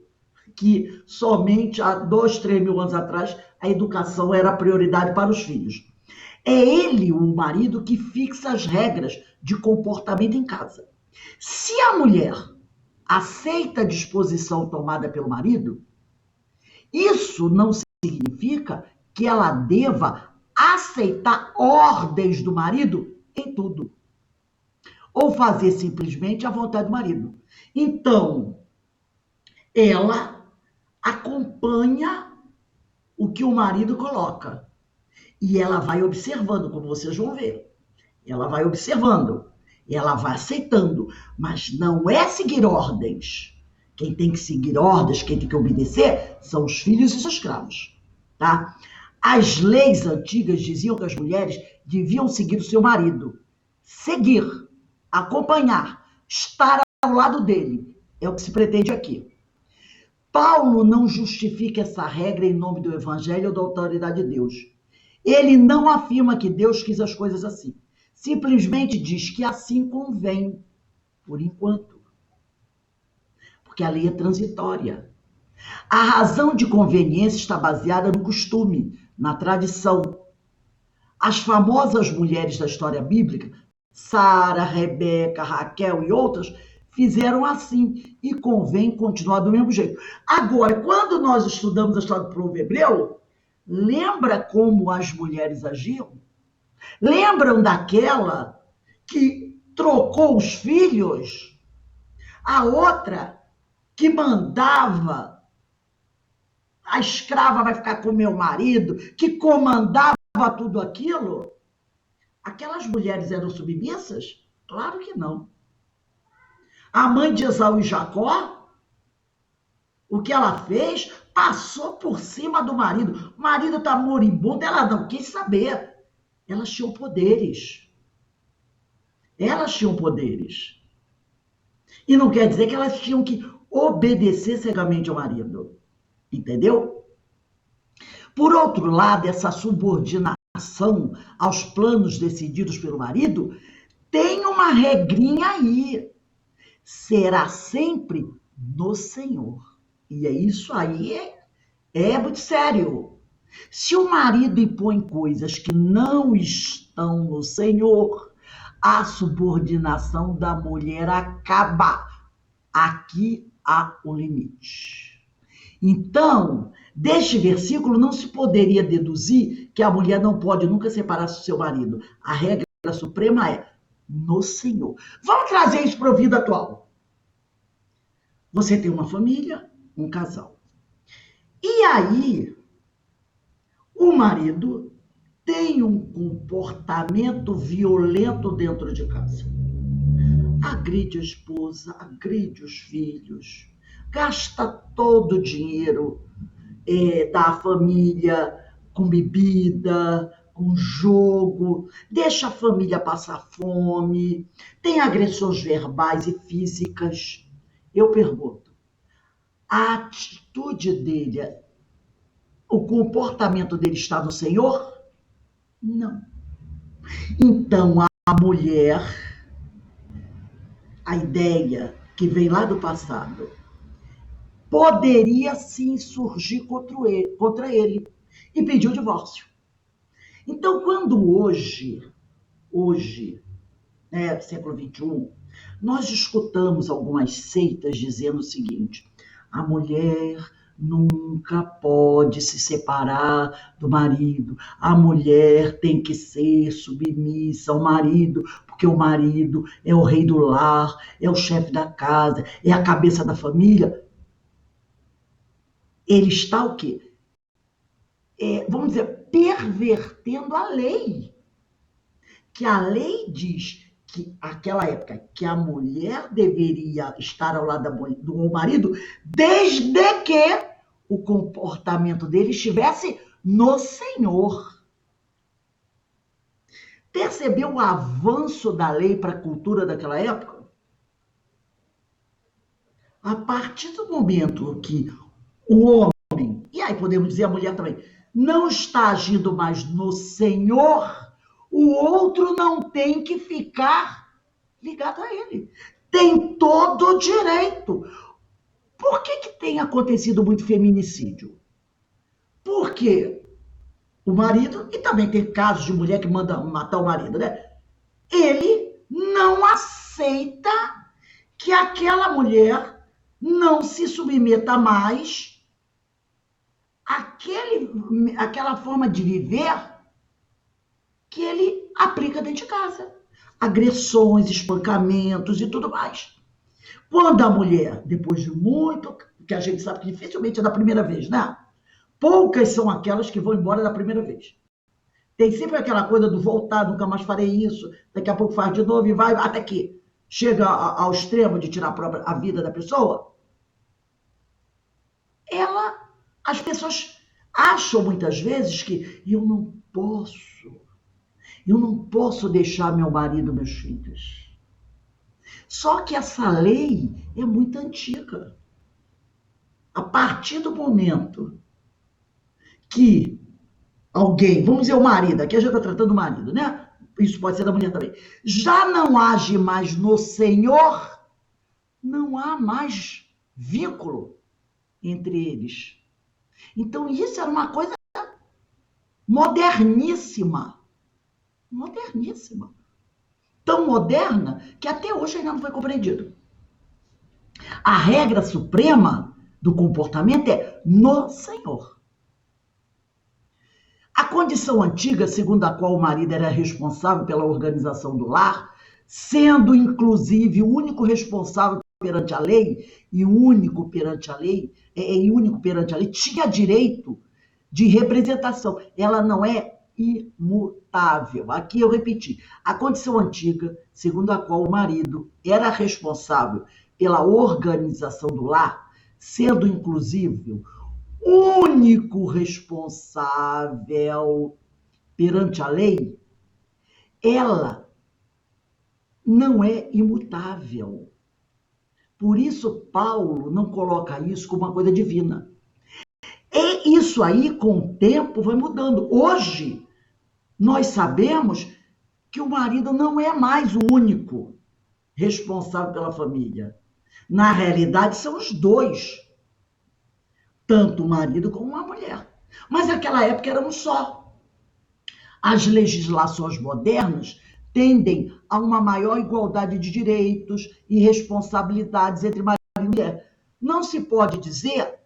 S1: que somente há 2, 3 mil anos atrás a educação era a prioridade para os filhos. É ele, o marido, que fixa as regras de comportamento em casa. Se a mulher aceita a disposição tomada pelo marido, isso não significa que ela deva aceitar ordens do marido em tudo, ou fazer simplesmente a vontade do marido. Então, ela acompanha o que o marido coloca. E ela vai observando, como vocês vão ver. Ela vai observando, ela vai aceitando, mas não é seguir ordens. Quem tem que seguir ordens, quem tem que obedecer, são os filhos e os escravos. Tá? As leis antigas diziam que as mulheres deviam seguir o seu marido. Seguir, acompanhar, estar ao lado dele. É o que se pretende aqui. Paulo não justifica essa regra em nome do evangelho ou da autoridade de Deus. Ele não afirma que Deus quis as coisas assim. Simplesmente diz que assim convém, por enquanto. Porque a lei é transitória. A razão de conveniência está baseada no costume, na tradição. As famosas mulheres da história bíblica, Sara, Rebeca, Raquel e outras, fizeram assim e convém continuar do mesmo jeito. Agora, quando nós estudamos a história do povo hebreu, lembra como as mulheres agiam? Lembram daquela que trocou os filhos? A outra que mandava, a escrava vai ficar com meu marido, que comandava tudo aquilo? Aquelas mulheres eram submissas? Claro que não. A mãe de Esaú e Jacó, o que ela fez, passou por cima do marido. O marido está moribundo, ela não quis saber. Elas tinham poderes. Elas tinham poderes. E não quer dizer que elas tinham que obedecer cegamente ao marido. Entendeu? Por outro lado, essa subordinação aos planos decididos pelo marido tem uma regrinha aí. Será sempre no Senhor. E é isso aí, é muito sério. Se o marido impõe coisas que não estão no Senhor, a subordinação da mulher acaba. Aqui há o limite. Então, deste versículo não se poderia deduzir que a mulher não pode nunca separar-se do seu marido. A regra suprema é no Senhor. Vamos trazer isso para a vida atual. Você tem uma família, um casal. E aí, o marido tem um comportamento violento dentro de casa. Agride a esposa, agride os filhos, gasta todo o dinheiro da família com bebida, com jogo, deixa a família passar fome, tem agressões verbais e físicas. Eu pergunto, a atitude dele, o comportamento dele está no Senhor? Não. Então, a mulher, a ideia que vem lá do passado, poderia sim surgir contra ele e pedir o divórcio. Então, quando hoje, século XXI, nós escutamos algumas seitas dizendo o seguinte: a mulher nunca pode se separar do marido, a mulher tem que ser submissa ao marido, porque o marido é o rei do lar, é o chefe da casa, é a cabeça da família. Ele está o quê? Vamos dizer, pervertendo a lei. Que a lei diz que naquela época que a mulher deveria estar ao lado do marido desde que o comportamento dele estivesse no Senhor. Percebeu o avanço da lei para a cultura daquela época? A partir do momento que o homem, e aí podemos dizer a mulher também, não está agindo mais no Senhor, o outro não tem que ficar ligado a ele. Tem todo o direito. Por que tem acontecido muito feminicídio? Porque o marido, e também tem casos de mulher que manda matar o marido, né? Ele não aceita que aquela mulher não se submeta mais àquela forma de viver que ele aplica dentro de casa. Agressões, espancamentos e tudo mais. Quando a mulher, depois de muito, que a gente sabe que dificilmente é da primeira vez, né? Poucas são aquelas que vão embora da primeira vez. Tem sempre aquela coisa do voltar, nunca mais farei isso, daqui a pouco faz de novo e vai, até que chega ao extremo de tirar a vida da pessoa. As pessoas acham muitas vezes que eu não posso deixar meu marido e meus filhos. Só que essa lei é muito antiga. A partir do momento que alguém, vamos dizer o marido, aqui a gente está tratando do marido, né? Isso pode ser da mulher também, já não age mais no Senhor, não há mais vínculo entre eles. Então isso era uma coisa moderníssima. Moderníssima. Tão moderna que até hoje ainda não foi compreendido. A regra suprema do comportamento é no Senhor. A condição antiga, segundo a qual o marido era responsável pela organização do lar, sendo inclusive o único responsável perante a lei, e único perante a lei, tinha direito de representação. Ela não é imutável. Aqui eu repeti. A condição antiga, segundo a qual o marido era responsável pela organização do lar, sendo inclusive único responsável perante a lei, ela não é imutável. Por isso, Paulo não coloca isso como uma coisa divina. E isso aí, com o tempo, vai mudando. Hoje, nós sabemos que o marido não é mais o único responsável pela família. Na realidade, são os dois. Tanto o marido como a mulher. Mas naquela época era um só. As legislações modernas tendem a uma maior igualdade de direitos e responsabilidades entre marido e mulher. Não se pode dizer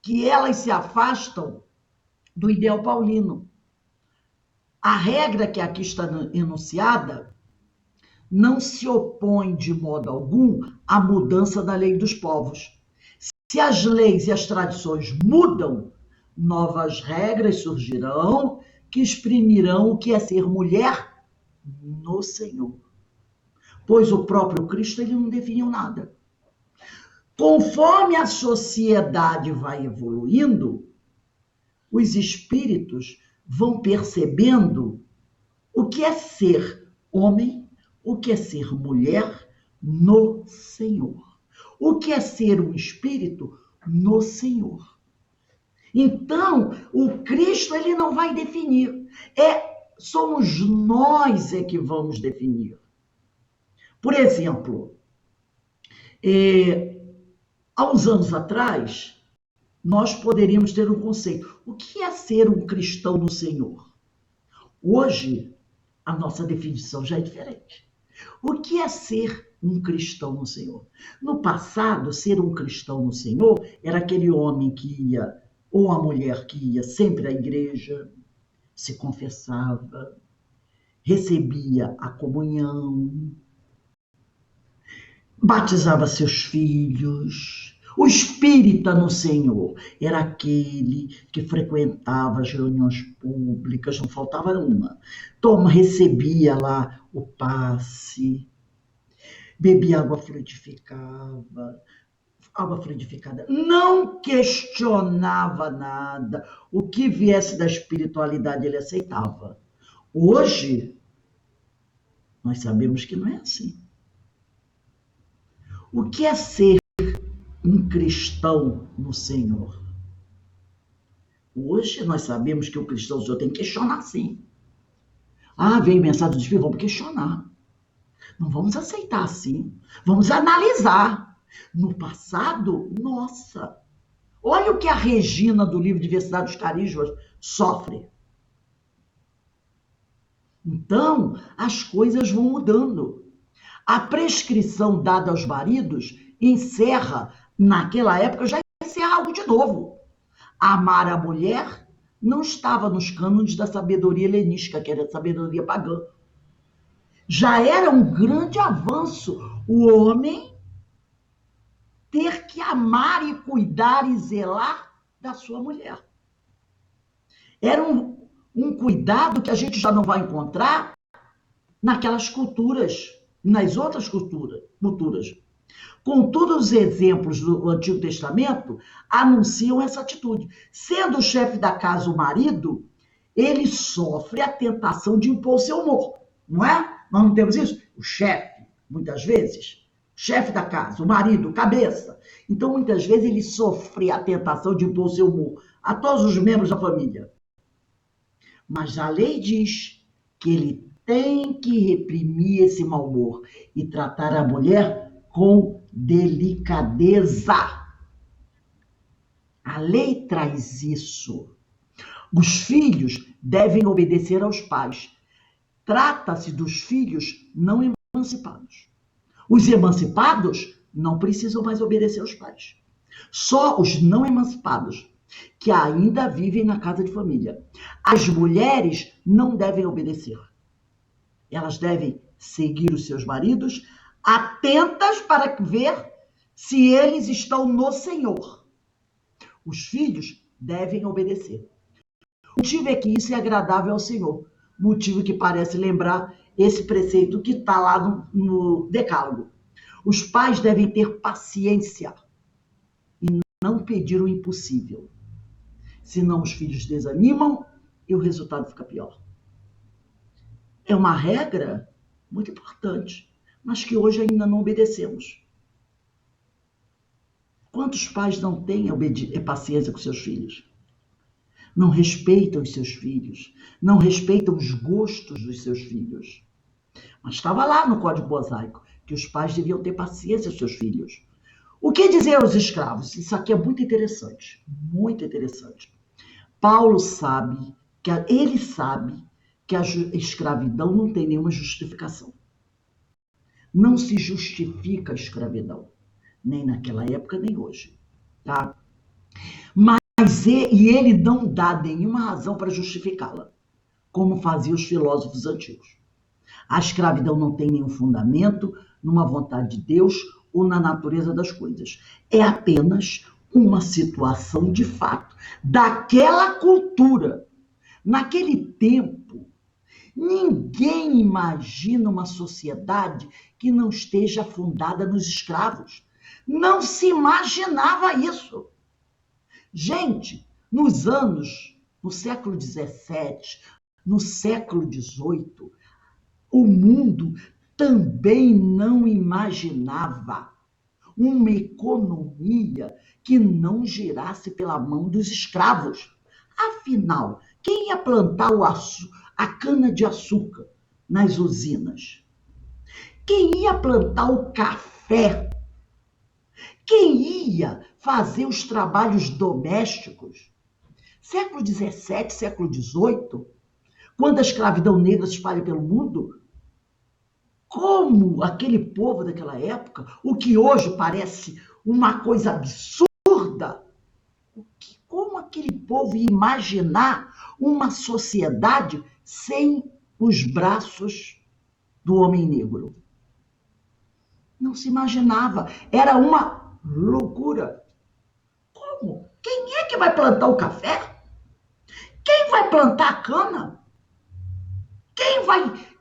S1: que elas se afastam do ideal paulino. A regra que aqui está enunciada não se opõe de modo algum à mudança da lei dos povos. Se as leis e as tradições mudam, novas regras surgirão que exprimirão o que é ser mulher no Senhor. Pois o próprio Cristo ele não definiu nada. Conforme a sociedade vai evoluindo, os espíritos vão percebendo o que é ser homem, o que é ser mulher no Senhor. O que é ser um espírito no Senhor. Então, o Cristo ele não vai definir. Somos nós que vamos definir. Por exemplo, há uns anos atrás, nós poderíamos ter um conceito. O que é ser um cristão no Senhor? Hoje, a nossa definição já é diferente. O que é ser um cristão no Senhor? No passado, ser um cristão no Senhor era aquele homem que ia, ou a mulher que ia sempre à igreja, se confessava, recebia a comunhão, batizava seus filhos. O espírita no Senhor era aquele que frequentava as reuniões públicas, não faltava uma. Recebia lá o passe, bebia água fluidificada, não questionava nada. O que viesse da espiritualidade ele aceitava. Hoje, nós sabemos que não é assim. O que é ser um cristão no Senhor? Hoje nós sabemos que o cristão, o Senhor tem que questionar sim. Veio mensagem do Espírito, vamos questionar. Não vamos aceitar assim. Vamos analisar. No passado, nossa, olha o que a Regina do livro Diversidade dos Carismas sofre. Então, as coisas vão mudando. A prescrição dada aos maridos encerra, naquela época, já encerra algo de novo. Amar a mulher não estava nos cânones da sabedoria helenística, que era a sabedoria pagã. Já era um grande avanço o homem ter que amar e cuidar e zelar da sua mulher. Era um cuidado que a gente já não vai encontrar naquelas culturas, nas outras culturas. Contudo, os exemplos do Antigo Testamento anunciam essa atitude. Sendo o chefe da casa o marido, ele sofre a tentação de impor seu humor, não é? Nós não temos isso? O chefe, muitas vezes, chefe da casa, o marido, cabeça. Então, muitas vezes, ele sofre a tentação de impor seu humor a todos os membros da família. Mas a lei diz que ele tem que reprimir esse mau humor e tratar a mulher com delicadeza. A lei traz isso. Os filhos devem obedecer aos pais. Trata-se dos filhos não emancipados. Os emancipados não precisam mais obedecer aos pais. Só os não emancipados, que ainda vivem na casa de família. As mulheres não devem obedecer. Elas devem seguir os seus maridos, atentas para ver se eles estão no Senhor. Os filhos devem obedecer. O motivo é que isso é agradável ao Senhor. Motivo que parece lembrar esse preceito que está lá no Decálogo. Os pais devem ter paciência e não pedir o impossível. Senão os filhos desanimam e o resultado fica pior. É uma regra muito importante, mas que hoje ainda não obedecemos. Quantos pais não têm paciência com seus filhos? Não respeitam os seus filhos, não respeitam os gostos dos seus filhos. Mas estava lá no Código Mosaico que os pais deviam ter paciência com seus filhos. O que dizer aos escravos? Isso aqui é muito interessante, muito interessante. Paulo sabe, ele sabe que a escravidão não tem nenhuma justificação. Não se justifica a escravidão, nem naquela época, nem hoje. Tá? Mas ele não dá nenhuma razão para justificá-la, como faziam os filósofos antigos. A escravidão não tem nenhum fundamento numa vontade de Deus ou na natureza das coisas. É apenas uma situação de fato daquela cultura. Naquele tempo, ninguém imagina uma sociedade que não esteja fundada nos escravos. Não se imaginava isso. Gente, no século XVII, no século XVIII, o mundo também não imaginava uma economia que não girasse pela mão dos escravos. Afinal, quem ia plantar a cana-de-açúcar nas usinas? Quem ia plantar o café? Quem ia fazer os trabalhos domésticos? Século XVII, século XVIII, quando a escravidão negra se espalha pelo mundo, como aquele povo daquela época, o que hoje parece uma coisa absurda, como aquele povo ia imaginar uma sociedade sem os braços do homem negro? Não se imaginava, era uma loucura. Como? Quem é que vai plantar o café? Quem vai plantar a cana? Quem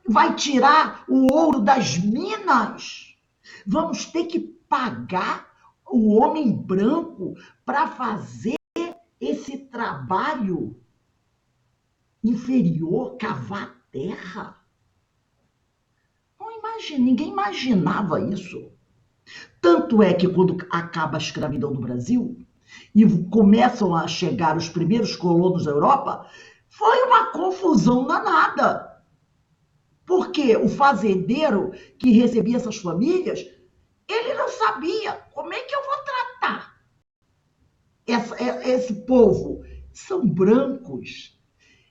S1: vai tirar o ouro das minas? Vamos ter que pagar o homem branco para fazer esse trabalho inferior, cavar terra? Não imagina, ninguém imaginava isso. Tanto é que quando acaba a escravidão no Brasil e começam a chegar os primeiros colonos da Europa, foi uma confusão danada. Porque o fazendeiro que recebia essas famílias, ele não sabia como é que eu vou tratar esse povo. São brancos.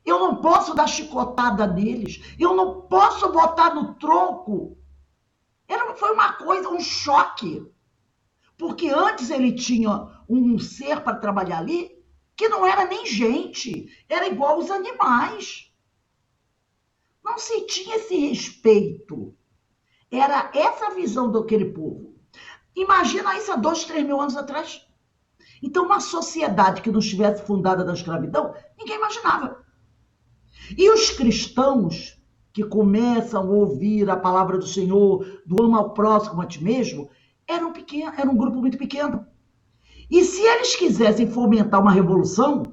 S1: Eu não posso dar chicotada neles. Eu não posso botar no tronco. Foi uma coisa, um choque. Porque antes ele tinha um ser para trabalhar ali que não era nem gente. Era igual aos animais. Não se tinha esse respeito. Era essa a visão daquele povo. Imagina isso há 2, 3 mil anos atrás. Então, uma sociedade que não estivesse fundada na escravidão, ninguém imaginava. E os cristãos que começam a ouvir a palavra do Senhor, do ama ao próximo a ti mesmo, era um grupo muito pequeno. E se eles quisessem fomentar uma revolução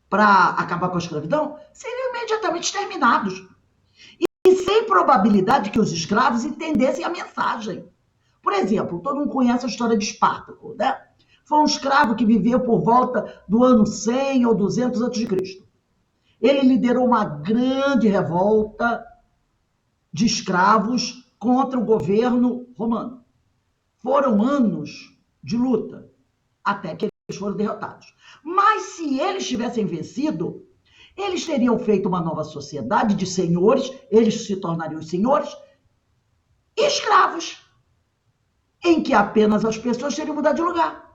S1: para acabar com a escravidão, seriam imediatamente exterminados. E sem probabilidade que os escravos entendessem a mensagem. Por exemplo, todo mundo conhece a história de Espartaco, né? Foi um escravo que viveu por volta do ano 100 ou 200 a.C. Ele liderou uma grande revolta de escravos contra o governo romano. Foram anos de luta, até que eles foram derrotados. Mas se eles tivessem vencido, eles teriam feito uma nova sociedade de senhores, eles se tornariam senhores e escravos, em que apenas as pessoas teriam mudado de lugar.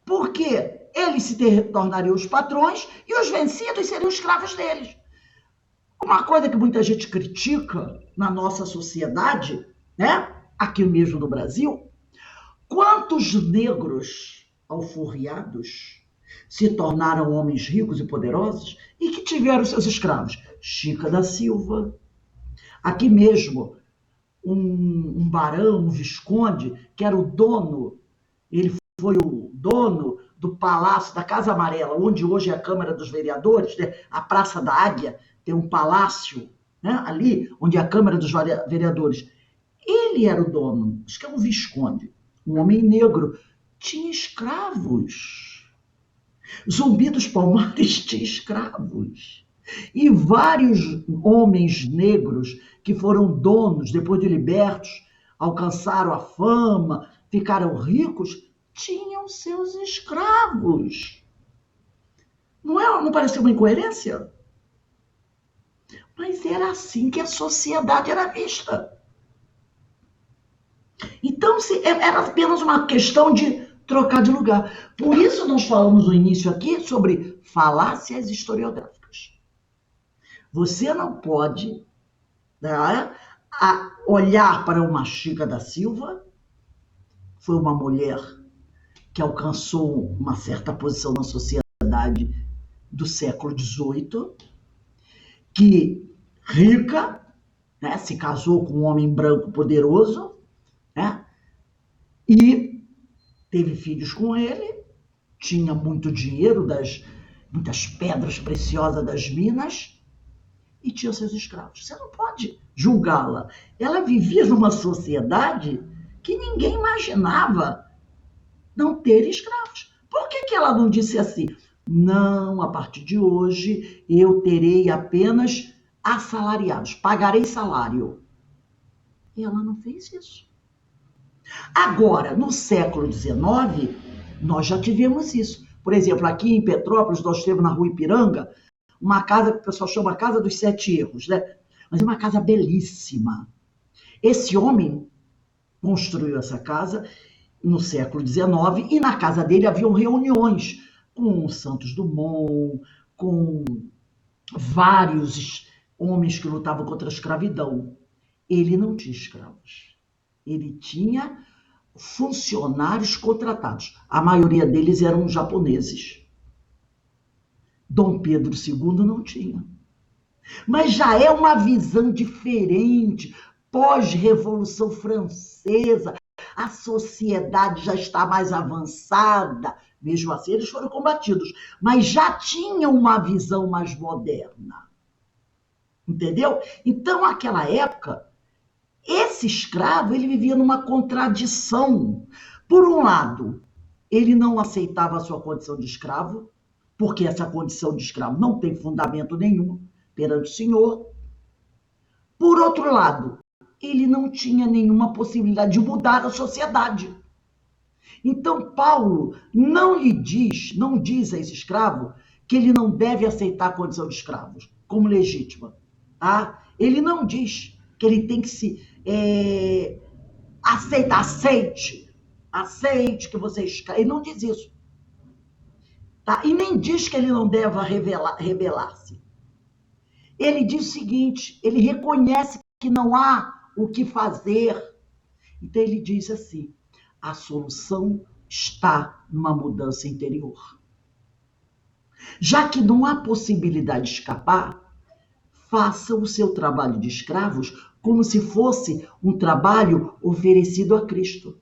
S1: Porque eles se tornariam os patrões e os vencidos seriam escravos deles. Uma coisa que muita gente critica na nossa sociedade, né? Aqui mesmo no Brasil, quantos negros alforriados se tornaram homens ricos e poderosos e que tiveram seus escravos? Chica da Silva. Aqui mesmo, um barão, um visconde, que era o dono, ele foi o dono do Palácio da Casa Amarela, onde hoje é a Câmara dos Vereadores, né? A Praça da Águia, tem um palácio, né? Ali, onde é a Câmara dos Vereadores. Ele era o dono, acho que é um visconde, um homem negro, tinha escravos. Zumbi dos Palmares tinha escravos. E vários homens negros que foram donos, depois de libertos, alcançaram a fama, ficaram ricos, tinham seus escravos. Não pareceu uma incoerência? Mas era assim que a sociedade era vista. Então, era apenas uma questão de trocar de lugar. Por isso, nós falamos no início aqui sobre falácias historiográficas. Você não pode, né, olhar para uma Chica da Silva, foi uma mulher que alcançou uma certa posição na sociedade do século XVIII, que rica, né, se casou com um homem branco poderoso, né, e teve filhos com ele, tinha muito dinheiro, muitas pedras preciosas das minas, e tinha seus escravos. Você não pode julgá-la. Ela vivia numa sociedade que ninguém imaginava não ter escravos. Por que ela não disse assim? Não, a partir de hoje eu terei apenas assalariados, pagarei salário. E ela não fez isso. Agora, no século XIX, nós já tivemos isso. Por exemplo, aqui em Petrópolis, nós temos na Rua Ipiranga uma casa que o pessoal chama Casa dos Sete Erros, né? Mas é uma casa belíssima. Esse homem construiu essa casa no século XIX e na casa dele haviam reuniões com Santos Dumont, com vários homens que lutavam contra a escravidão. Ele não tinha escravos. Ele tinha funcionários contratados. A maioria deles eram japoneses. Dom Pedro II não tinha. Mas já é uma visão diferente. Pós-Revolução Francesa, a sociedade já está mais avançada. Mesmo assim, eles foram combatidos. Mas já tinha uma visão mais moderna. Entendeu? Então, naquela época, esse escravo, ele vivia numa contradição. Por um lado, ele não aceitava a sua condição de escravo, porque essa condição de escravo não tem fundamento nenhum perante o Senhor. Por outro lado, ele não tinha nenhuma possibilidade de mudar a sociedade. Então, Paulo não diz a esse escravo que ele não deve aceitar a condição de escravo como legítima. Tá? Ele não diz que ele tem que se aceite que você é escravo. Ele não diz isso. Tá? E nem diz que ele não deva rebelar-se. Ele diz o seguinte, ele reconhece que não há o que fazer. Então ele diz assim, a solução está numa mudança interior. Já que não há possibilidade de escapar, faça o seu trabalho de escravos como se fosse um trabalho oferecido a Cristo.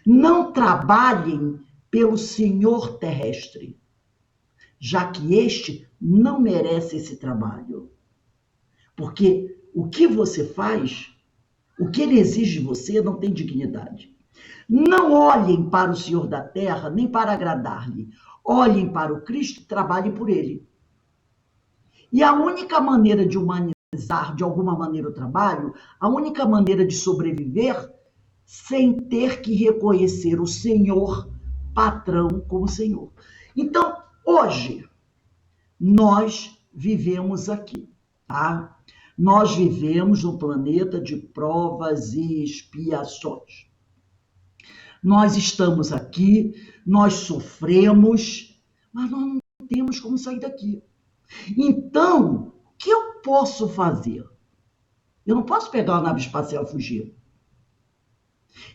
S1: Não trabalhem pelo senhor terrestre, já que este não merece esse trabalho. Porque o que você faz, o que ele exige de você, não tem dignidade. Não olhem para o Senhor da terra, nem para agradar-lhe. Olhem para o Cristo e trabalhem por ele. E a única maneira de humanizar, de alguma maneira, o trabalho, a única maneira de sobreviver, sem ter que reconhecer o Senhor, patrão, como Senhor. Então, hoje, nós vivemos aqui, tá? Nós vivemos num planeta de provas e expiações. Nós estamos aqui, nós sofremos, mas nós não temos como sair daqui. Então, o que eu posso fazer? Eu não posso pegar uma nave espacial e fugir.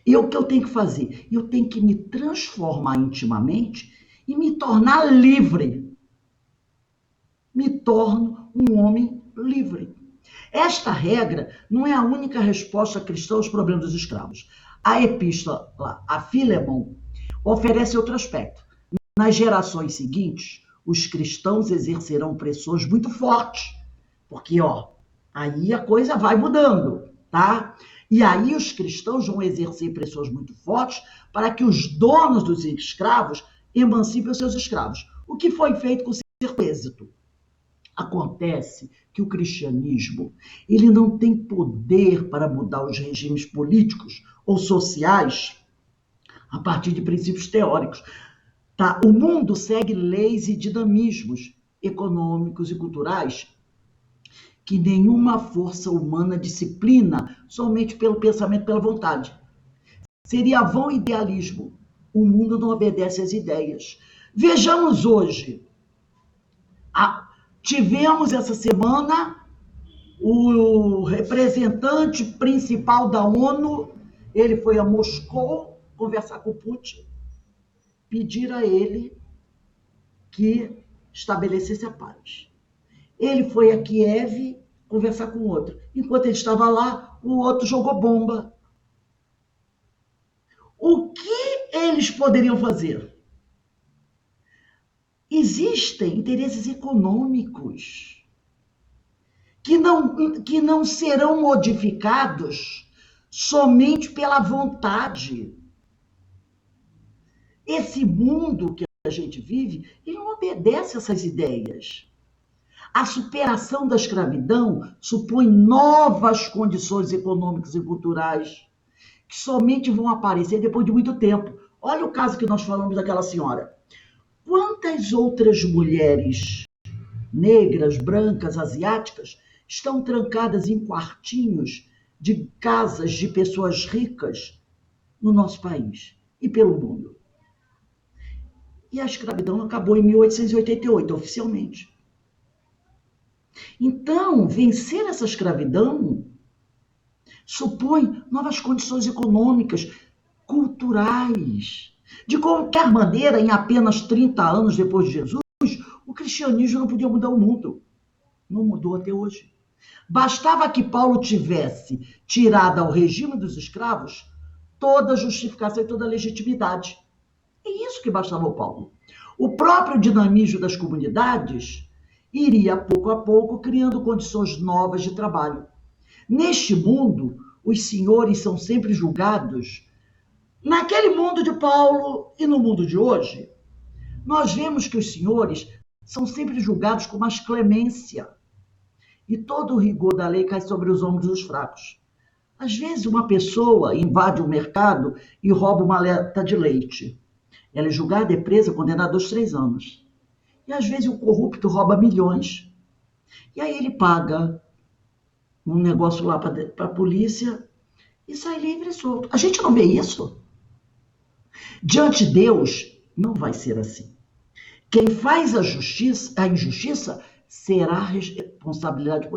S1: E o que eu tenho que fazer? Eu tenho que me transformar intimamente e me tornar livre. Me torno um homem livre. Esta regra não é a única resposta cristã aos problemas dos escravos. A epístola a Filemon oferece outro aspecto. Nas gerações seguintes, os cristãos exercerão pressões muito fortes, porque aí a coisa vai mudando, tá? E aí os cristãos vão exercer pressões muito fortes para que os donos dos escravos emancipem os seus escravos. O que foi feito com certo êxito? Acontece que o cristianismo, ele não tem poder para mudar os regimes políticos ou sociais a partir de princípios teóricos. Tá? O mundo segue leis e dinamismos econômicos e culturais que nenhuma força humana disciplina somente pelo pensamento, pela vontade. Seria vão idealismo. O mundo não obedece às ideias. Vejamos hoje. Tivemos essa semana o representante principal da ONU, ele foi a Moscou conversar com o Putin, pedir a ele que estabelecesse a paz. Ele foi a Kiev conversar com o outro. Enquanto ele estava lá, o outro jogou bomba. O que eles poderiam fazer? Existem interesses econômicos que não serão modificados somente pela vontade. Esse mundo que a gente vive, ele não obedece a essas ideias. A superação da escravidão supõe novas condições econômicas e culturais que somente vão aparecer depois de muito tempo. Olha o caso que nós falamos daquela senhora. Quantas outras mulheres negras, brancas, asiáticas estão trancadas em quartinhos de casas de pessoas ricas no nosso país e pelo mundo? E a escravidão acabou em 1888, oficialmente. Então, vencer essa escravidão supõe novas condições econômicas, culturais. De qualquer maneira, em apenas 30 anos depois de Jesus, o cristianismo não podia mudar o mundo. Não mudou até hoje. Bastava que Paulo tivesse tirado ao regime dos escravos toda a justificação e toda a legitimidade. É isso que bastava ao Paulo. O próprio dinamismo das comunidades iria, pouco a pouco, criando condições novas de trabalho. Neste mundo, os senhores são sempre julgados. Naquele mundo de Paulo e no mundo de hoje, nós vemos que os senhores são sempre julgados com mais clemência. E todo o rigor da lei cai sobre os ombros dos fracos. Às vezes, uma pessoa invade um mercado e rouba uma lata de leite. Ela é julgada, é presa, condenada aos 3 anos. E às vezes o corrupto rouba milhões. E aí ele paga um negócio lá para a polícia e sai livre e solto. A gente não vê isso. Diante de Deus, não vai ser assim. Quem faz a injustiça será responsabilizado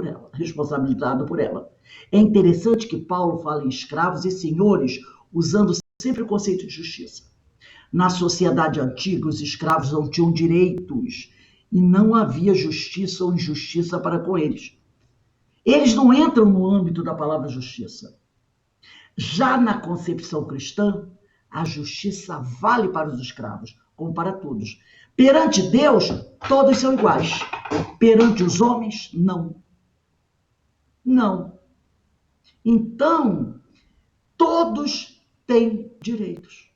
S1: por ela. É interessante que Paulo fala em escravos e senhores, usando sempre o conceito de justiça. Na sociedade antiga, os escravos não tinham direitos e não havia justiça ou injustiça para com eles. Eles não entram no âmbito da palavra justiça. Já na concepção cristã, a justiça vale para os escravos, como para todos. Perante Deus, todos são iguais. Perante os homens, não. Não. Então, todos têm direitos.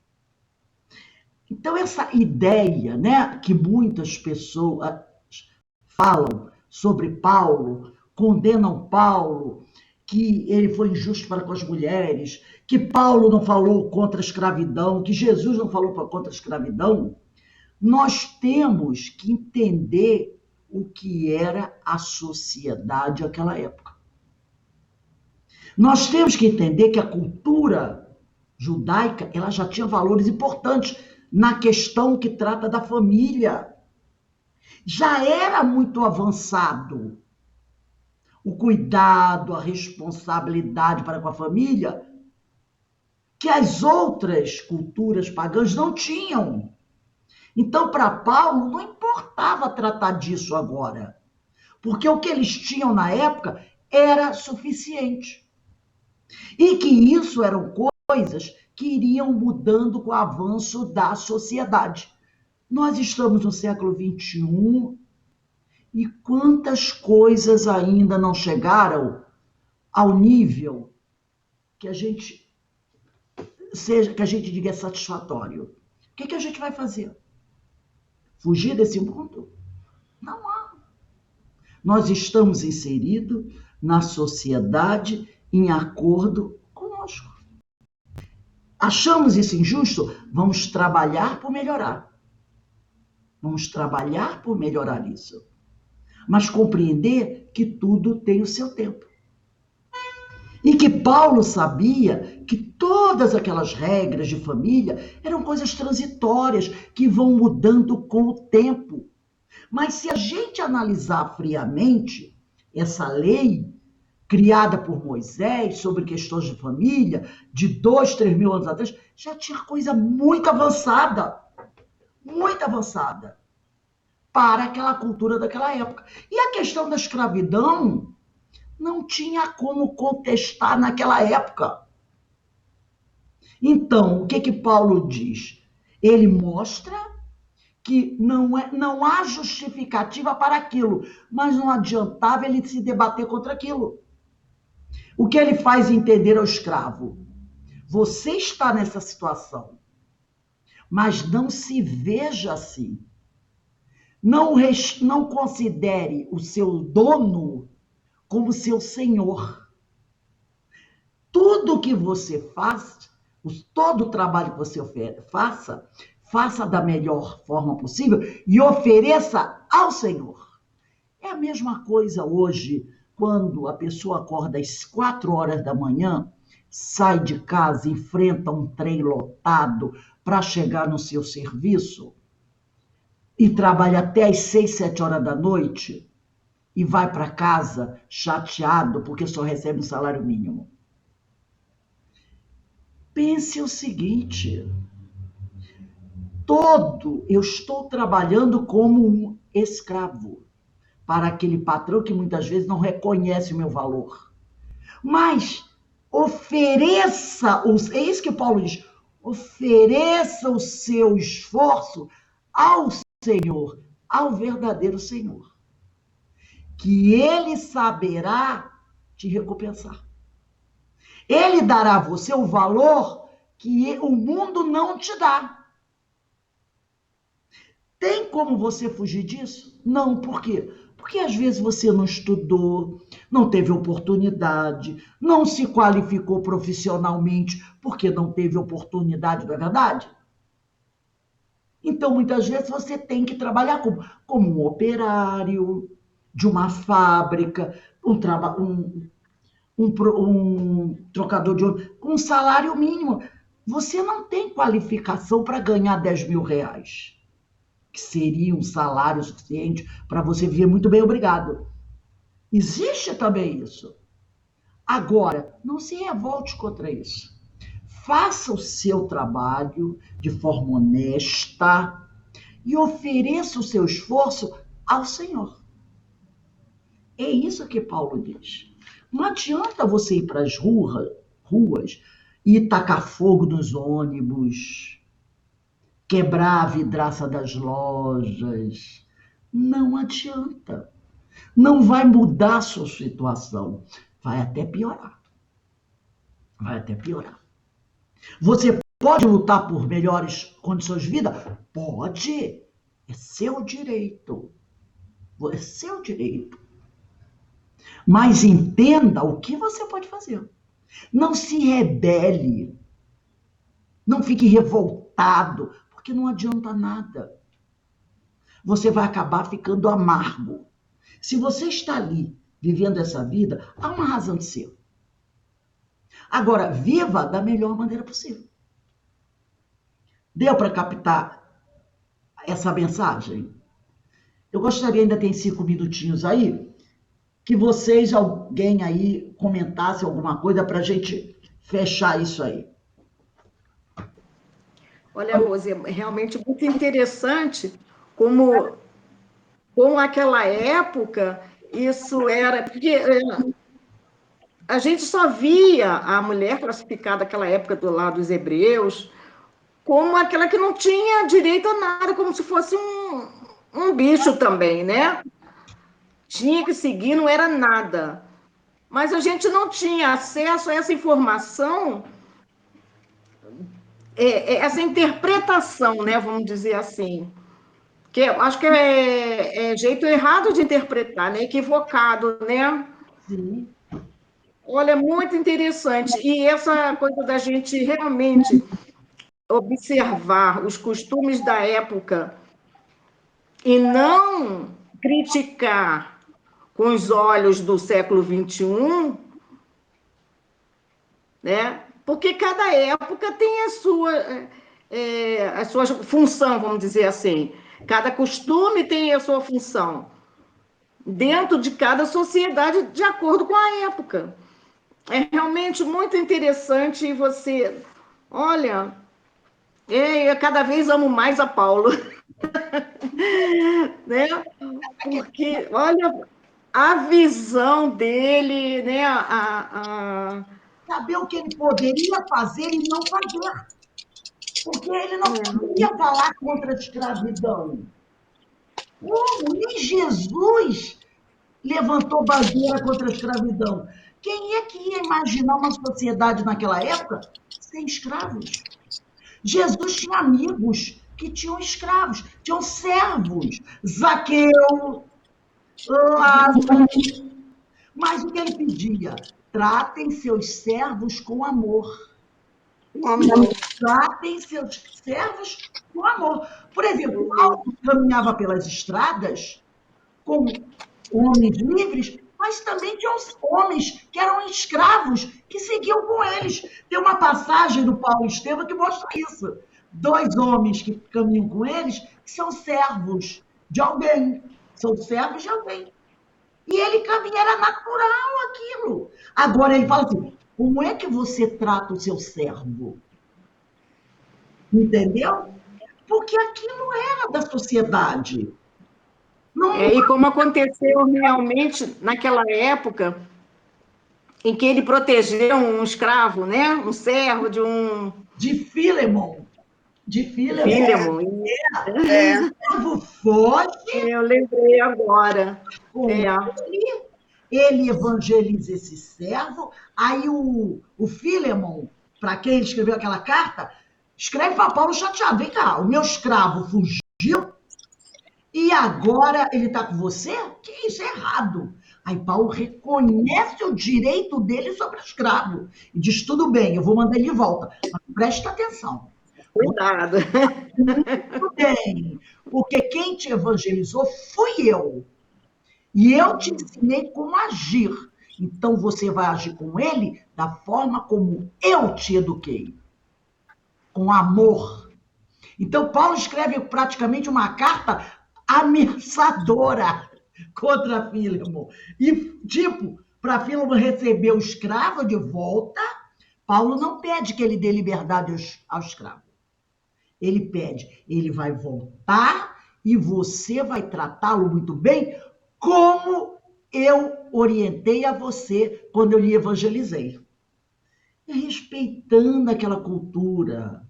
S1: Então, essa ideia, né, que muitas pessoas falam sobre Paulo, condenam Paulo, que ele foi injusto para com as mulheres, que Paulo não falou contra a escravidão, que Jesus não falou contra a escravidão, nós temos que entender o que era a sociedade naquela época. Nós temos que entender que a cultura judaica ela já tinha valores importantes na questão que trata da família. Já era muito avançado o cuidado, a responsabilidade para com a família, que as outras culturas pagãs não tinham. Então, para Paulo, não importava tratar disso agora, porque o que eles tinham na época era suficiente. E que isso eram coisas que iriam mudando com o avanço da sociedade. Nós estamos no século XXI e quantas coisas ainda não chegaram ao nível que a gente diga é satisfatório. O que a gente vai fazer? Fugir desse mundo? Não há. Nós estamos inseridos na sociedade em acordo conosco. Achamos isso injusto? Vamos trabalhar por melhorar. Vamos trabalhar por melhorar isso. mas compreender que tudo tem o seu tempo. E que Paulo sabia que todas aquelas regras de família eram coisas transitórias que vão mudando com o tempo. Mas se a gente analisar friamente essa lei criada por Moisés sobre questões de família, de 2, 3 mil anos atrás, já tinha coisa muito avançada para aquela cultura daquela época. E a questão da escravidão não tinha como contestar naquela época. Então, o que Paulo diz? Ele mostra que não há justificativa para aquilo, mas não adiantava ele se debater contra aquilo. O que ele faz entender ao escravo? Você está nessa situação, mas não se veja assim. Não considere o seu dono como seu senhor. Tudo que você faz, todo o trabalho que você faça da melhor forma possível e ofereça ao Senhor. É a mesma coisa hoje, quando a pessoa acorda às 4 horas da manhã, sai de casa, enfrenta um trem lotado para chegar no seu serviço e trabalha até às 6, 7 horas da noite e vai para casa chateado porque só recebe um salário mínimo. Pense o seguinte: eu estou trabalhando como um escravo para aquele patrão que muitas vezes não reconhece o meu valor. Mas é isso que Paulo diz, ofereça o seu esforço ao Senhor, ao verdadeiro Senhor, que ele saberá te recompensar. Ele dará a você o valor que o mundo não te dá. Tem como você fugir disso? Não, por quê? Porque às vezes você não estudou, não teve oportunidade, não se qualificou profissionalmente porque não teve oportunidade, não é verdade? Então, muitas vezes você tem que trabalhar como um operário de uma fábrica, um trocador de ônibus, com um salário mínimo. Você não tem qualificação para ganhar 10 mil reais, que seria um salário suficiente para você viver muito bem, obrigado. Existe também isso. Agora, não se revolte contra isso. Faça o seu trabalho de forma honesta e ofereça o seu esforço ao Senhor. É isso que Paulo diz. Não adianta você ir para as ruas e tacar fogo nos ônibus, quebrar a vidraça das lojas. Não adianta. Não vai mudar a sua situação. Vai até piorar. Vai até piorar. Você pode lutar por melhores condições de vida? Pode. É seu direito. É seu direito. Mas entenda o que você pode fazer. Não se rebele. Não fique revoltado, porque não adianta nada. Você vai acabar ficando amargo. Se você está ali vivendo essa vida, há uma razão de ser. Agora, viva da melhor maneira possível. Deu para captar essa mensagem? Eu gostaria, ainda tem 5 minutinhos aí, que vocês, alguém aí, comentasse alguma coisa para a gente fechar isso aí.
S2: Olha, Rose, é realmente muito interessante como aquela época isso era, porque a gente só via a mulher classificada naquela época do lado dos hebreus como aquela que não tinha direito a nada, como se fosse um bicho também, né? Tinha que seguir, não era nada. Mas a gente não tinha acesso a essa informação, essa interpretação, né? Vamos dizer assim. Que eu acho que é jeito errado de interpretar, né? Equivocado, né?
S1: Sim.
S2: Olha, muito interessante. E essa coisa da gente realmente observar os costumes da época e não criticar com os olhos do século XXI, né? Porque cada época tem a sua função, vamos dizer assim. Cada costume tem a sua função, dentro de cada sociedade, de acordo com a época. É realmente muito interessante você... Olha, eu cada vez amo mais a Paulo, né? Porque, olha, a visão dele, né?
S1: Saber o que ele poderia fazer e não fazer. Porque ele não poderia falar contra a escravidão. Como? Nem Jesus levantou bandeira contra a escravidão. Quem é que ia imaginar uma sociedade naquela época sem escravos? Jesus tinha amigos que tinham escravos, tinham servos. Zaqueu, Lázaro. Mas o que ele pedia? Tratem seus servos com amor. Tratem seus servos com amor. Por exemplo, Paulo caminhava pelas estradas com homens livres, mas também tinha homens que eram escravos, que seguiam com eles. Tem uma passagem do Paulo Estevam que mostra isso. 2 homens que caminham com eles, que são servos de alguém. São servos de alguém. E ele caminha, era natural aquilo. Agora ele fala assim, como é que você trata o seu servo? Entendeu? Porque aquilo era da sociedade.
S2: E como aconteceu realmente naquela época em que ele protegeu um escravo, né? Um servo de um...
S1: De Filemon. De Filemon.
S2: Filemon.
S1: O servo foge.
S2: Eu lembrei agora.
S1: Ele evangeliza esse servo. Aí o Filemon, para quem ele escreveu aquela carta, escreve para Paulo chateado. Vem cá, o meu escravo fugiu e agora ele está com você? Que isso é errado. Aí Paulo reconhece o direito dele sobre o escravo e diz, tudo bem, eu vou mandar ele de volta. Mas presta atenção.
S2: Cuidado.
S1: Muito bem, porque quem te evangelizou fui eu. E eu te ensinei como agir. Então você vai agir com ele da forma como eu te eduquei. Com amor. Então Paulo escreve praticamente uma carta ameaçadora contra Filemon. E, tipo, para Filemon receber o escravo de volta, Paulo não pede que ele dê liberdade ao escravo. Ele pede, ele vai voltar e você vai tratá-lo muito bem, como eu orientei a você quando eu lhe evangelizei. Respeitando aquela cultura.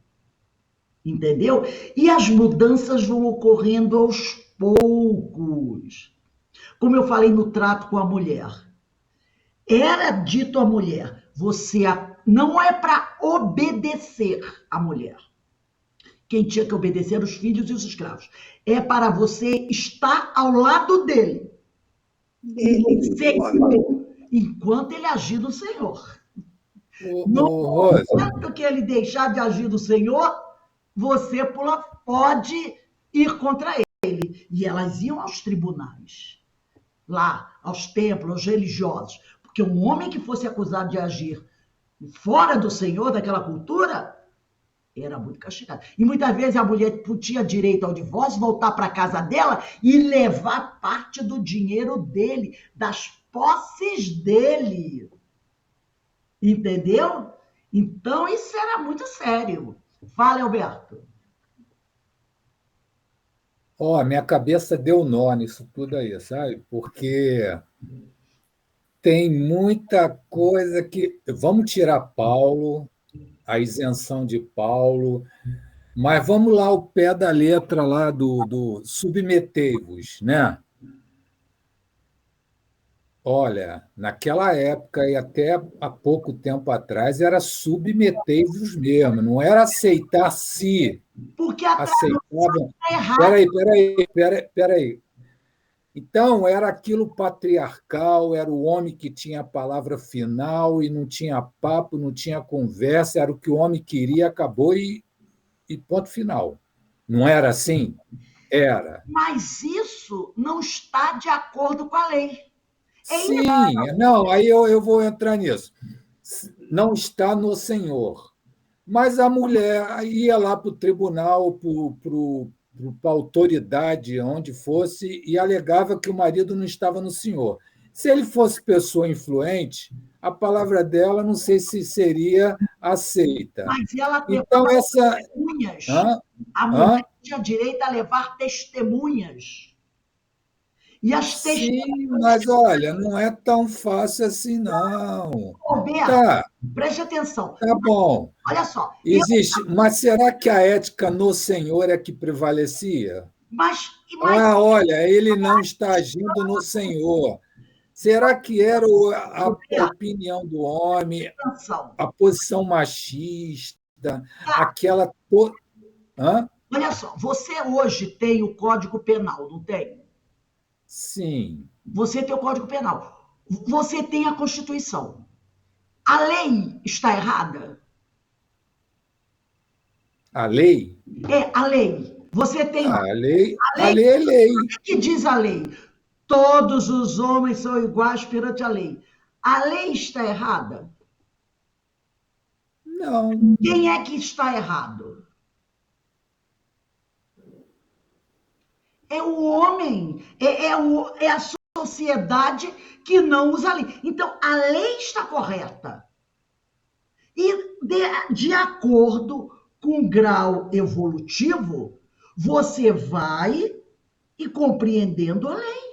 S1: Entendeu? E as mudanças vão ocorrendo aos poucos. Como eu falei no trato com a mulher. Era dito à mulher, você não é para obedecer a mulher. Quem tinha que obedecer eram os filhos e os escravos. É para você estar ao lado dele. Enquanto ele agir no Senhor. No momento que ele deixar de agir no Senhor, você pode ir contra ele. E elas iam aos tribunais, lá, aos templos, aos religiosos. Porque um homem que fosse acusado de agir fora do Senhor, daquela cultura, era muito castigado. E muitas vezes a mulher tinha direito ao divórcio, voltar para a casa dela e levar parte do dinheiro dele, das posses dele. Entendeu? Então, isso era muito sério. Fala, Alberto.
S3: Minha cabeça deu nó nisso tudo aí, sabe? Porque tem muita coisa que... Vamos tirar Paulo, a isenção de Paulo, mas vamos lá ao pé da letra lá do submetei-vos, né? Olha, naquela época e até há pouco tempo atrás era submetei-vos mesmo, não era aceitar se.
S1: Porque a
S3: aceitavam.
S1: é errada.
S3: Peraí. Então, era aquilo patriarcal, era o homem que tinha a palavra final e não tinha papo, não tinha conversa, era o que o homem queria, acabou e ponto final. Não era assim? Era.
S1: Mas isso não está de acordo com a lei.
S3: Sim, não, aí eu vou entrar nisso. Não está no Senhor. Mas a mulher ia lá para o tribunal, para a autoridade, onde fosse, e alegava que o marido não estava no Senhor. Se ele fosse pessoa influente, a palavra dela não sei se seria aceita.
S1: Mas ela
S3: Então,
S1: levava
S3: essa.
S1: testemunhas.
S3: Hã?
S1: A mulher
S3: Hã?
S1: tinha direito a levar testemunhas. E as
S3: Sim,
S1: testemunhas,
S3: mas olha, não é tão fácil assim, não.
S1: Roberto,
S3: Tá,
S1: preste atenção.
S3: tá bom.
S1: Olha só,
S3: Existe, mas será que a ética no Senhor é que prevalecia?
S1: mas
S3: Ah, olha, ele não está agindo no Senhor. Será que era a
S1: Roberto,
S3: opinião do homem,
S1: atenção.
S3: a posição machista,
S1: Tá,
S3: aquela. Hã?
S1: olha só, você hoje tem o Código Penal, não tem?
S3: Sim.
S1: Você tem o Código Penal. Você tem a Constituição. A lei está errada?
S3: A lei?
S1: É, a lei. Você tem lá.
S3: Ah,
S1: A
S3: a
S1: lei,
S3: lei é lei.
S1: o que diz a lei? Todos os homens são iguais perante a lei. A lei está errada?
S3: Não.
S1: Quem é que está errado? É o homem, é a sociedade que não usa a lei. Então, a lei está correta. E de acordo com o grau evolutivo, você vai e compreendendo a lei.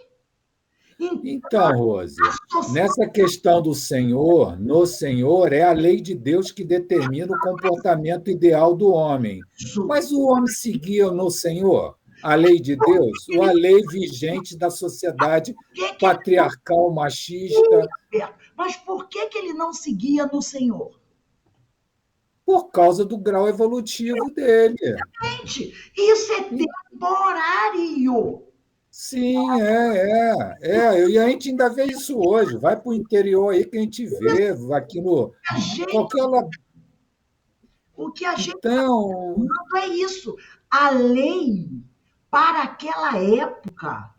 S3: Então, Rose,
S1: Então,
S3: nessa questão do Senhor, no Senhor, é a lei de Deus que determina o comportamento ideal do homem.
S1: isso.
S3: Mas o homem seguia no Senhor a lei de Deus, ou a lei vigente da sociedade
S1: Que ele
S3: patriarcal, machista,
S1: Mas por que ele não seguia no Senhor?
S3: por causa do grau evolutivo dele.
S1: Gente, isso é temporário.
S3: Sim, E a gente ainda vê isso hoje. Vai para o interior aí que a gente vê, aqui no
S1: A gente,
S3: qualquer.
S1: o que a gente
S3: Então,
S1: não é isso. A lei, para aquela época,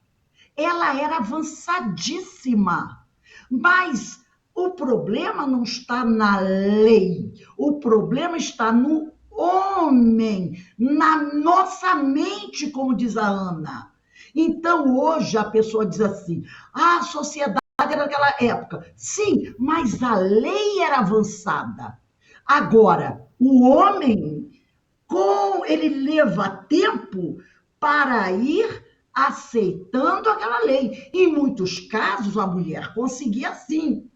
S1: ela era avançadíssima. Mas o problema não está na lei, o problema está no homem, na nossa mente, como diz a Ana. Então, hoje, a pessoa diz assim: ah, a sociedade era daquela época. Sim, mas a lei era avançada. Agora, o homem, ele leva tempo para ir aceitando aquela lei. Em muitos casos, a mulher conseguia sim.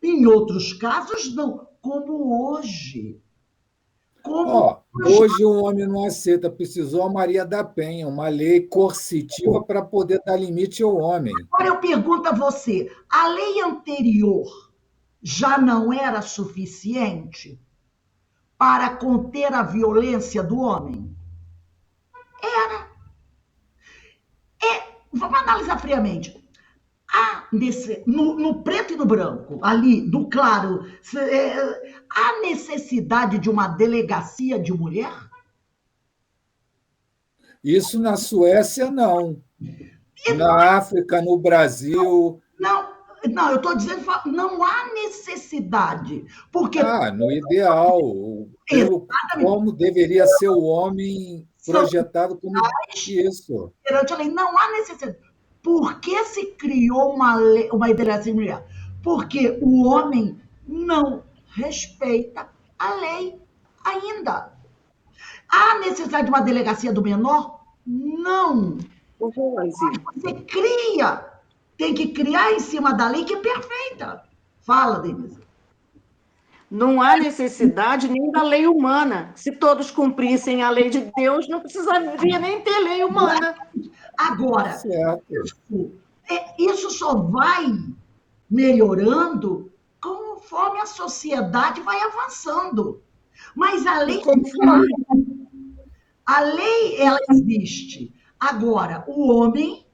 S1: Em outros casos, não. Como hoje. Como
S3: ó,
S1: hoje.
S3: hoje o homem não aceita, precisou a Maria da Penha, uma lei coercitiva para poder dar limite ao homem.
S1: Agora eu pergunto a você: a lei anterior já não era suficiente para conter a violência do homem? Era. Vamos analisar friamente. No preto e no branco, ali, do claro, há necessidade de uma delegacia de mulher?
S3: Isso na Suécia, não. Na África, no Brasil.
S1: Não, não, eu estou dizendo, não há necessidade, porque
S3: No ideal, pelo
S1: exatamente,
S3: como deveria ser o homem
S1: são
S3: projetado como isso.
S1: perante a lei, não há necessidade. Por que se criou uma delegacia de mulher? Porque o homem não respeita a lei ainda. Há necessidade de uma delegacia do menor? Não.
S2: Rose,
S1: Você cria, tem que criar em cima da lei que é perfeita. Fala, Denise.
S2: não há necessidade nem da lei humana. Se todos cumprissem a lei de Deus, não precisaria nem ter lei humana.
S1: Agora,
S3: Certo.
S1: isso só vai melhorando conforme a sociedade vai avançando. Mas
S3: E conforme.
S1: a lei ela existe. Agora, o homem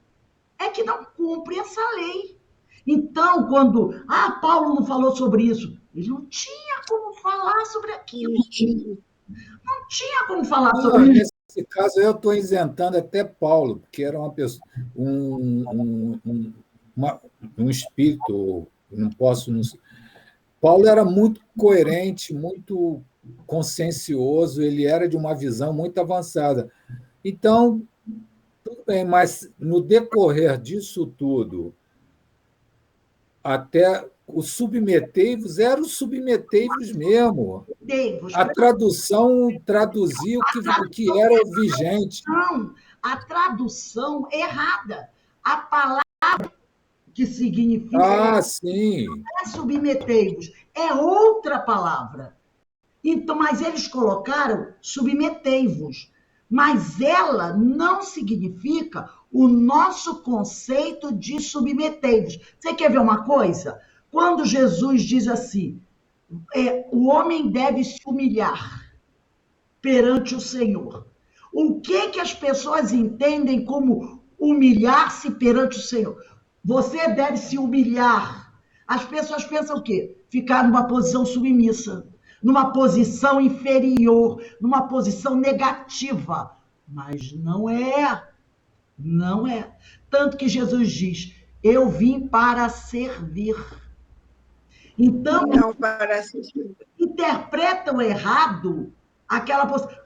S1: é que não cumpre essa lei. Então, quando Paulo não falou sobre isso, ele não tinha como falar sobre aquilo. Não tinha como falar sobre isso.
S3: Nesse caso, eu estou isentando até Paulo, porque era uma pessoa, um um espírito, não posso... Não, Paulo era muito coerente, muito consciencioso, ele era de uma visão muito avançada. Então, tudo bem, mas no decorrer disso tudo, até os submetei-vos eram os submetei-vos mesmo. A tradução traduzia o que era vigente.
S1: A tradução errada. A palavra que significa...
S3: Ah, sim.
S1: Não é submetei-vos, é outra palavra. Então, mas eles colocaram submetei-vos. Mas ela não significa o nosso conceito de submetei-vos. Você quer ver uma coisa? Quando Jesus diz assim, o homem deve se humilhar perante o Senhor. O que as pessoas entendem como humilhar-se perante o Senhor? Você deve se humilhar. As pessoas pensam o quê? Ficar numa posição submissa, numa posição inferior, numa posição negativa. Mas não é. Não é. Tanto que Jesus diz, eu vim para servir. Então,
S4: não para servir.
S1: Interpretam errado aquela posição.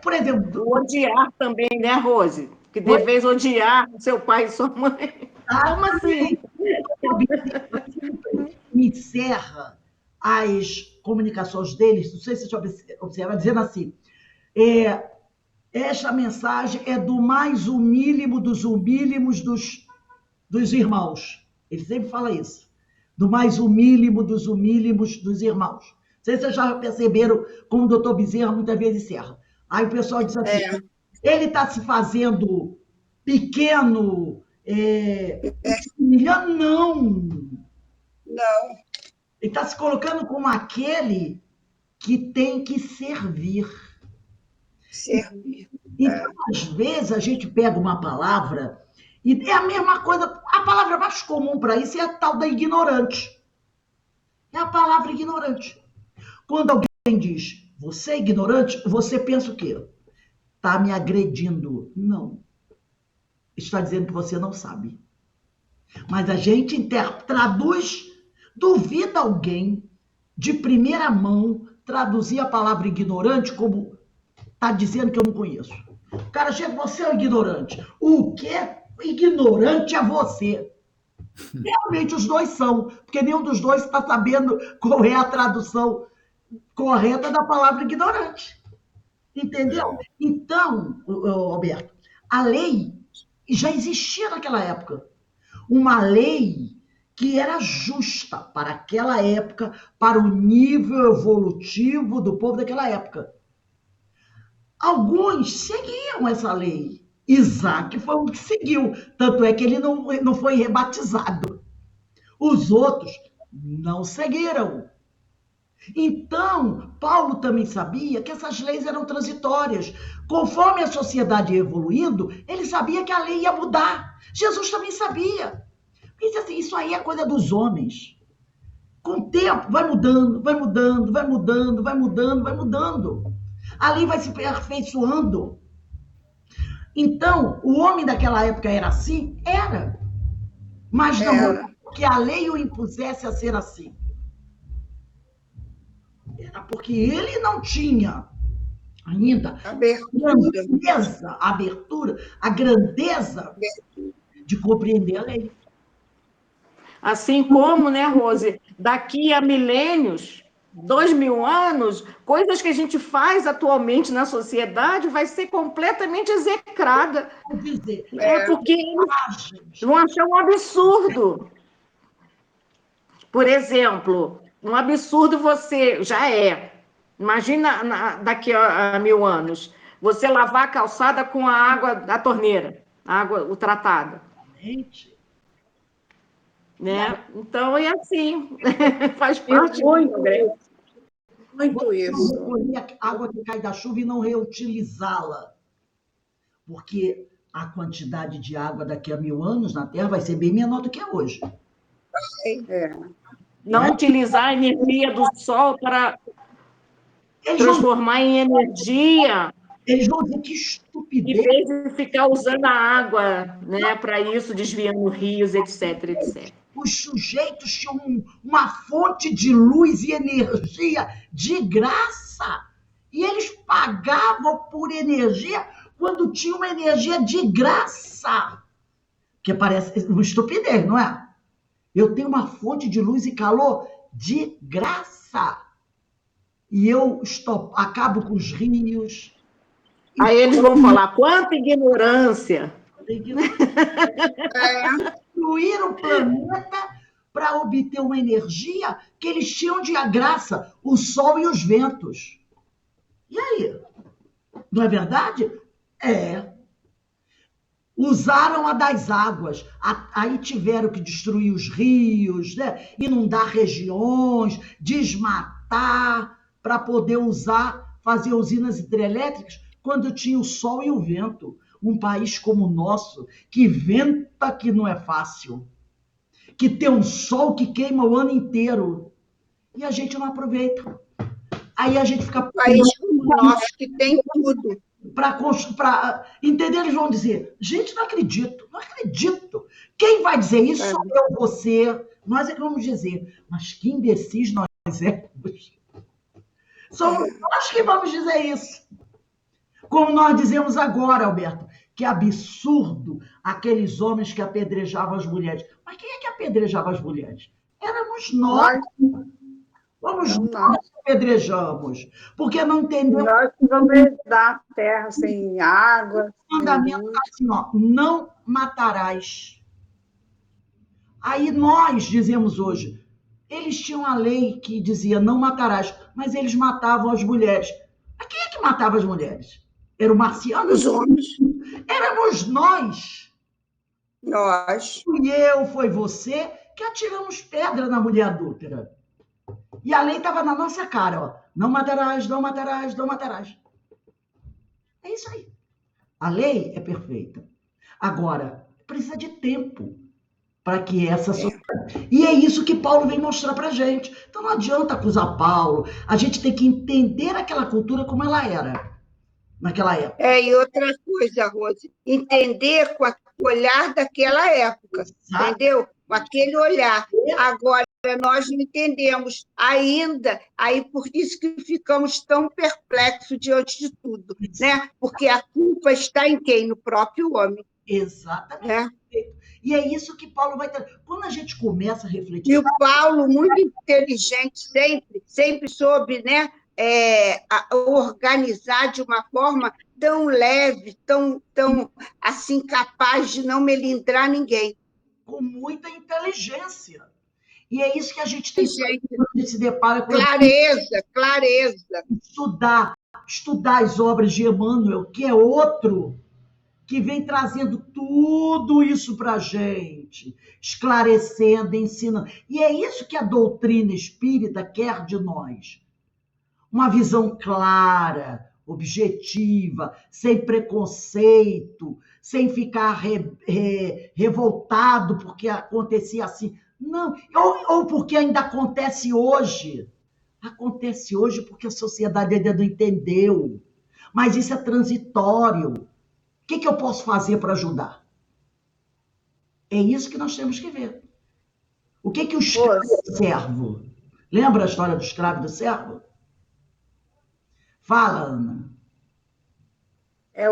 S1: Por exemplo...
S2: O odiar também, né, Rose? Que deveis odiar seu pai e sua mãe. Como assim?
S1: Encerra as comunicações deles, não sei se você observa, dizendo assim, esta mensagem é do mais humílimo dos humílimos dos irmãos. Ele sempre fala isso. Do mais humílimo dos humílimos dos irmãos. Não sei se vocês já perceberam como o doutor Bezerra muitas vezes encerra. Aí o pessoal diz assim, ele está se fazendo pequeno, humilhando? Não. Ele está se colocando como aquele que tem que servir. Então, às vezes, a gente pega uma palavra e é a mesma coisa. A palavra mais comum para isso é a tal da ignorante. É a palavra ignorante. Quando alguém diz, você é ignorante, você pensa o quê? Está me agredindo. Não. Está dizendo que você não sabe. Mas a gente traduz, duvida alguém de primeira mão traduzir a palavra ignorante como está dizendo que eu não conheço. O cara chega, você é um ignorante. O quê? Ignorante é você. Realmente os dois são, porque nenhum dos dois está sabendo qual é a tradução correta da palavra ignorante. Entendeu? Então, Alberto, a lei já existia naquela época. Uma lei que era justa para aquela época, para o nível evolutivo do povo daquela época. Alguns seguiam essa lei. Isaac foi um que seguiu, tanto é que ele não foi rebatizado. Os outros não seguiram. Então, Paulo também sabia que essas leis eram transitórias. Conforme a sociedade ia evoluindo, ele sabia que a lei ia mudar. Jesus também sabia. Disse assim, isso aí é coisa dos homens. Com o tempo, vai mudando, vai mudando, vai mudando, vai mudando, vai mudando. A lei vai se aperfeiçoando. Então, o homem daquela época era assim? Era. Mas não era porque a lei o impusesse a ser assim. Era porque ele não tinha ainda a grandeza de compreender a lei.
S2: Assim como, né, Rose, daqui a milênios, 2000 anos, coisas que a gente faz atualmente na sociedade vai ser completamente execrada. Porque eles vão achar um absurdo. Por exemplo, um absurdo você já é. Imagina daqui a 1000 anos, você lavar a calçada com a água da torneira, a água tratada. Né? Então, é assim, faz parte do progresso.
S4: Muito isso.
S1: Não colher a água que cai da chuva e não reutilizá-la. Porque a quantidade de água daqui a 1000 anos na Terra vai ser bem menor do que é hoje.
S2: Não utilizar a energia do sol para transformar em energia
S1: Eles vão dizer que
S2: Em
S1: estupidez.
S2: vez de ficar usando a água, né, para isso, desviando rios, etc, etc.
S1: Os sujeitos tinham uma fonte de luz e energia de graça. E eles pagavam por energia quando tinha uma energia de graça. Que parece uma estupidez, não é? Eu tenho uma fonte de luz e calor de graça. E eu acabo com os rios.
S2: Aí eles vão falar, quanta ignorância!
S1: Destruir o planeta para obter uma energia que eles tinham de graça, o sol e os ventos. E aí? Não é verdade? É. Usaram a das águas, aí tiveram que destruir os rios, né? Inundar regiões, desmatar, para poder fazer usinas hidrelétricas, quando tinha o sol e o vento. Um país como o nosso, que venta que não é fácil, que tem um sol que queima o ano inteiro, e a gente não aproveita. Aí a gente fica...
S4: Um país como o nosso, que tem tudo.
S1: Entender, eles vão dizer, gente, não acredito, não acredito. Quem vai dizer isso sou eu, você, nós é que vamos dizer, mas que imbecis nós éramos. Somos nós que vamos dizer isso. Como nós dizemos agora, Alberto, que absurdo aqueles homens que apedrejavam as mulheres. Mas quem é que apedrejava as mulheres? Éramos nós. Nós que apedrejamos, porque não entendemos.
S4: Nós que vamos herdar a terra sem água.
S1: O mandamento está assim, ó, não matarás. Aí nós dizemos hoje, eles tinham a lei que dizia não matarás, mas eles matavam as mulheres. Mas quem é que matava as mulheres? Era o marciano?
S4: Os homens.
S1: Éramos nós.
S4: Nós.
S1: Foi você que atiramos pedra na mulher adúltera. E a lei estava na nossa cara, ó. Não matarás, não matarás, não matarás. É isso aí. A lei é perfeita. Agora, precisa de tempo para que essa sociedade... E é isso que Paulo vem mostrar para a gente. Então não adianta acusar Paulo. A gente tem que entender aquela cultura como ela era naquela época.
S4: E outra coisa, Rose, entender com o olhar daquela época, entendeu? Com aquele olhar. Agora, nós não entendemos ainda, aí por isso que ficamos tão perplexos diante de tudo, né? Porque a culpa está em quem? No próprio homem.
S1: Exatamente.
S4: Né?
S1: E é isso que Paulo vai ter. Quando a gente começa a refletir...
S4: E o Paulo, muito inteligente, sempre soube, né? Organizar de uma forma tão leve, tão assim, capaz de não melindrar ninguém.
S1: Com muita inteligência. E é isso que a gente tem que se depara com...
S4: Clareza.
S1: Estudar as obras de Emmanuel, que é outro que vem trazendo tudo isso para a gente, esclarecendo, ensinando. E é isso que a doutrina espírita quer de nós. Uma visão clara, objetiva, sem preconceito, sem ficar revoltado porque acontecia assim. Não, ou porque ainda acontece hoje. Acontece hoje porque a sociedade ainda não entendeu. Mas isso é transitório. O que eu posso fazer para ajudar? É isso que nós temos que ver. O que o escravo e o servo? Lembra a história do escravo e do servo? Fala, Ana.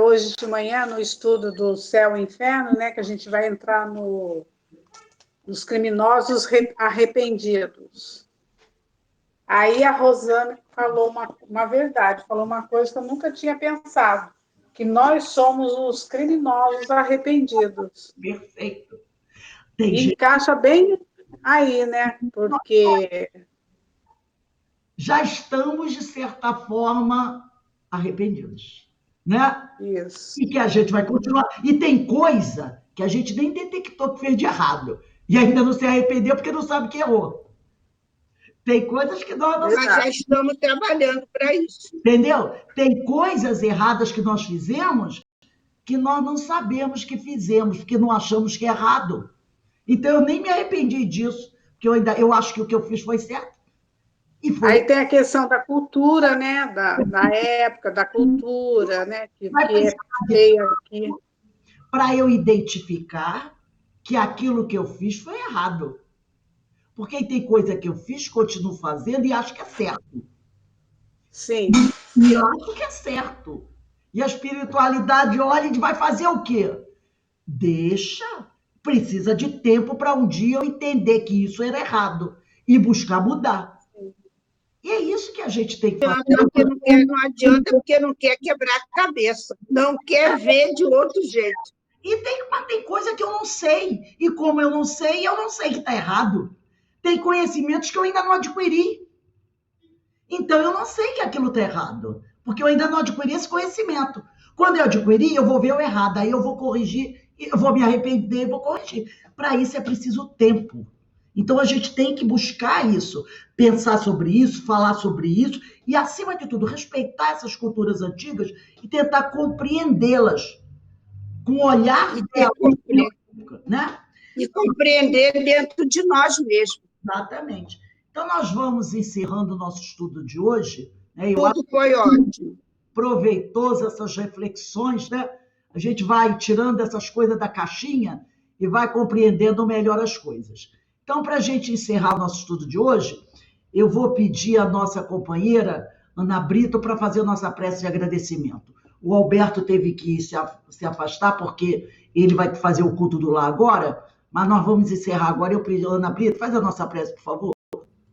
S4: Hoje de manhã, no estudo do Céu e Inferno, né, que a gente vai entrar nos criminosos arrependidos. Aí a Rosana falou uma verdade, falou uma coisa que eu nunca tinha pensado, que nós somos os criminosos arrependidos.
S1: Perfeito.
S4: E encaixa bem aí, né? Porque...
S1: já estamos, de certa forma, arrependidos, né?
S4: Isso.
S1: E que a gente vai continuar. E tem coisa que a gente nem detectou que fez de errado. E ainda não se arrependeu porque não sabe que errou. Tem coisas que nós não
S4: sabemos. Nós já estamos trabalhando para isso.
S1: Entendeu? Tem coisas erradas que nós fizemos que nós não sabemos que fizemos, porque não achamos que é errado. Então, eu nem me arrependi disso, porque eu acho que o que eu fiz foi certo. E foi
S4: Aí tem a questão da cultura, né? Da época, da cultura, né? Que é feio aqui.
S1: para eu identificar que aquilo que eu fiz foi errado. Porque tem coisa que eu fiz, continuo fazendo e acho que é certo.
S4: Sim.
S1: E eu acho que é certo. E a espiritualidade olha e vai fazer o quê? Deixa. Precisa de tempo para um dia eu entender que isso era errado e buscar mudar. E é isso que a gente tem que fazer.
S2: Não adianta porque não quer quebrar a cabeça, não quer ver de outro jeito.
S1: Mas tem coisa que eu não sei. E como eu não sei que está errado. Tem conhecimentos que eu ainda não adquiri. Então, eu não sei que aquilo está errado, porque eu ainda não adquiri esse conhecimento. Quando eu adquirir, eu vou ver o errado, aí eu vou corrigir, eu vou me arrepender e vou corrigir. Para isso é preciso tempo. Então, a gente tem que buscar isso, pensar sobre isso, falar sobre isso e, acima de tudo, respeitar essas culturas antigas e tentar compreendê-las com o olhar dela, né?
S2: E compreender dentro de nós mesmos.
S1: Exatamente. Então, nós vamos encerrando o nosso estudo de hoje. Né?
S2: Tudo foi ótimo.
S1: Proveitoso essas reflexões, né? A gente vai tirando essas coisas da caixinha e vai compreendendo melhor as coisas. Então, para a gente encerrar o nosso estudo de hoje, eu vou pedir à nossa companheira, Ana Brito, para fazer a nossa prece de agradecimento. O Alberto teve que se afastar, porque ele vai fazer o culto do lar agora, mas nós vamos encerrar agora. Eu pedi, Ana Brito, faz a nossa prece, por favor.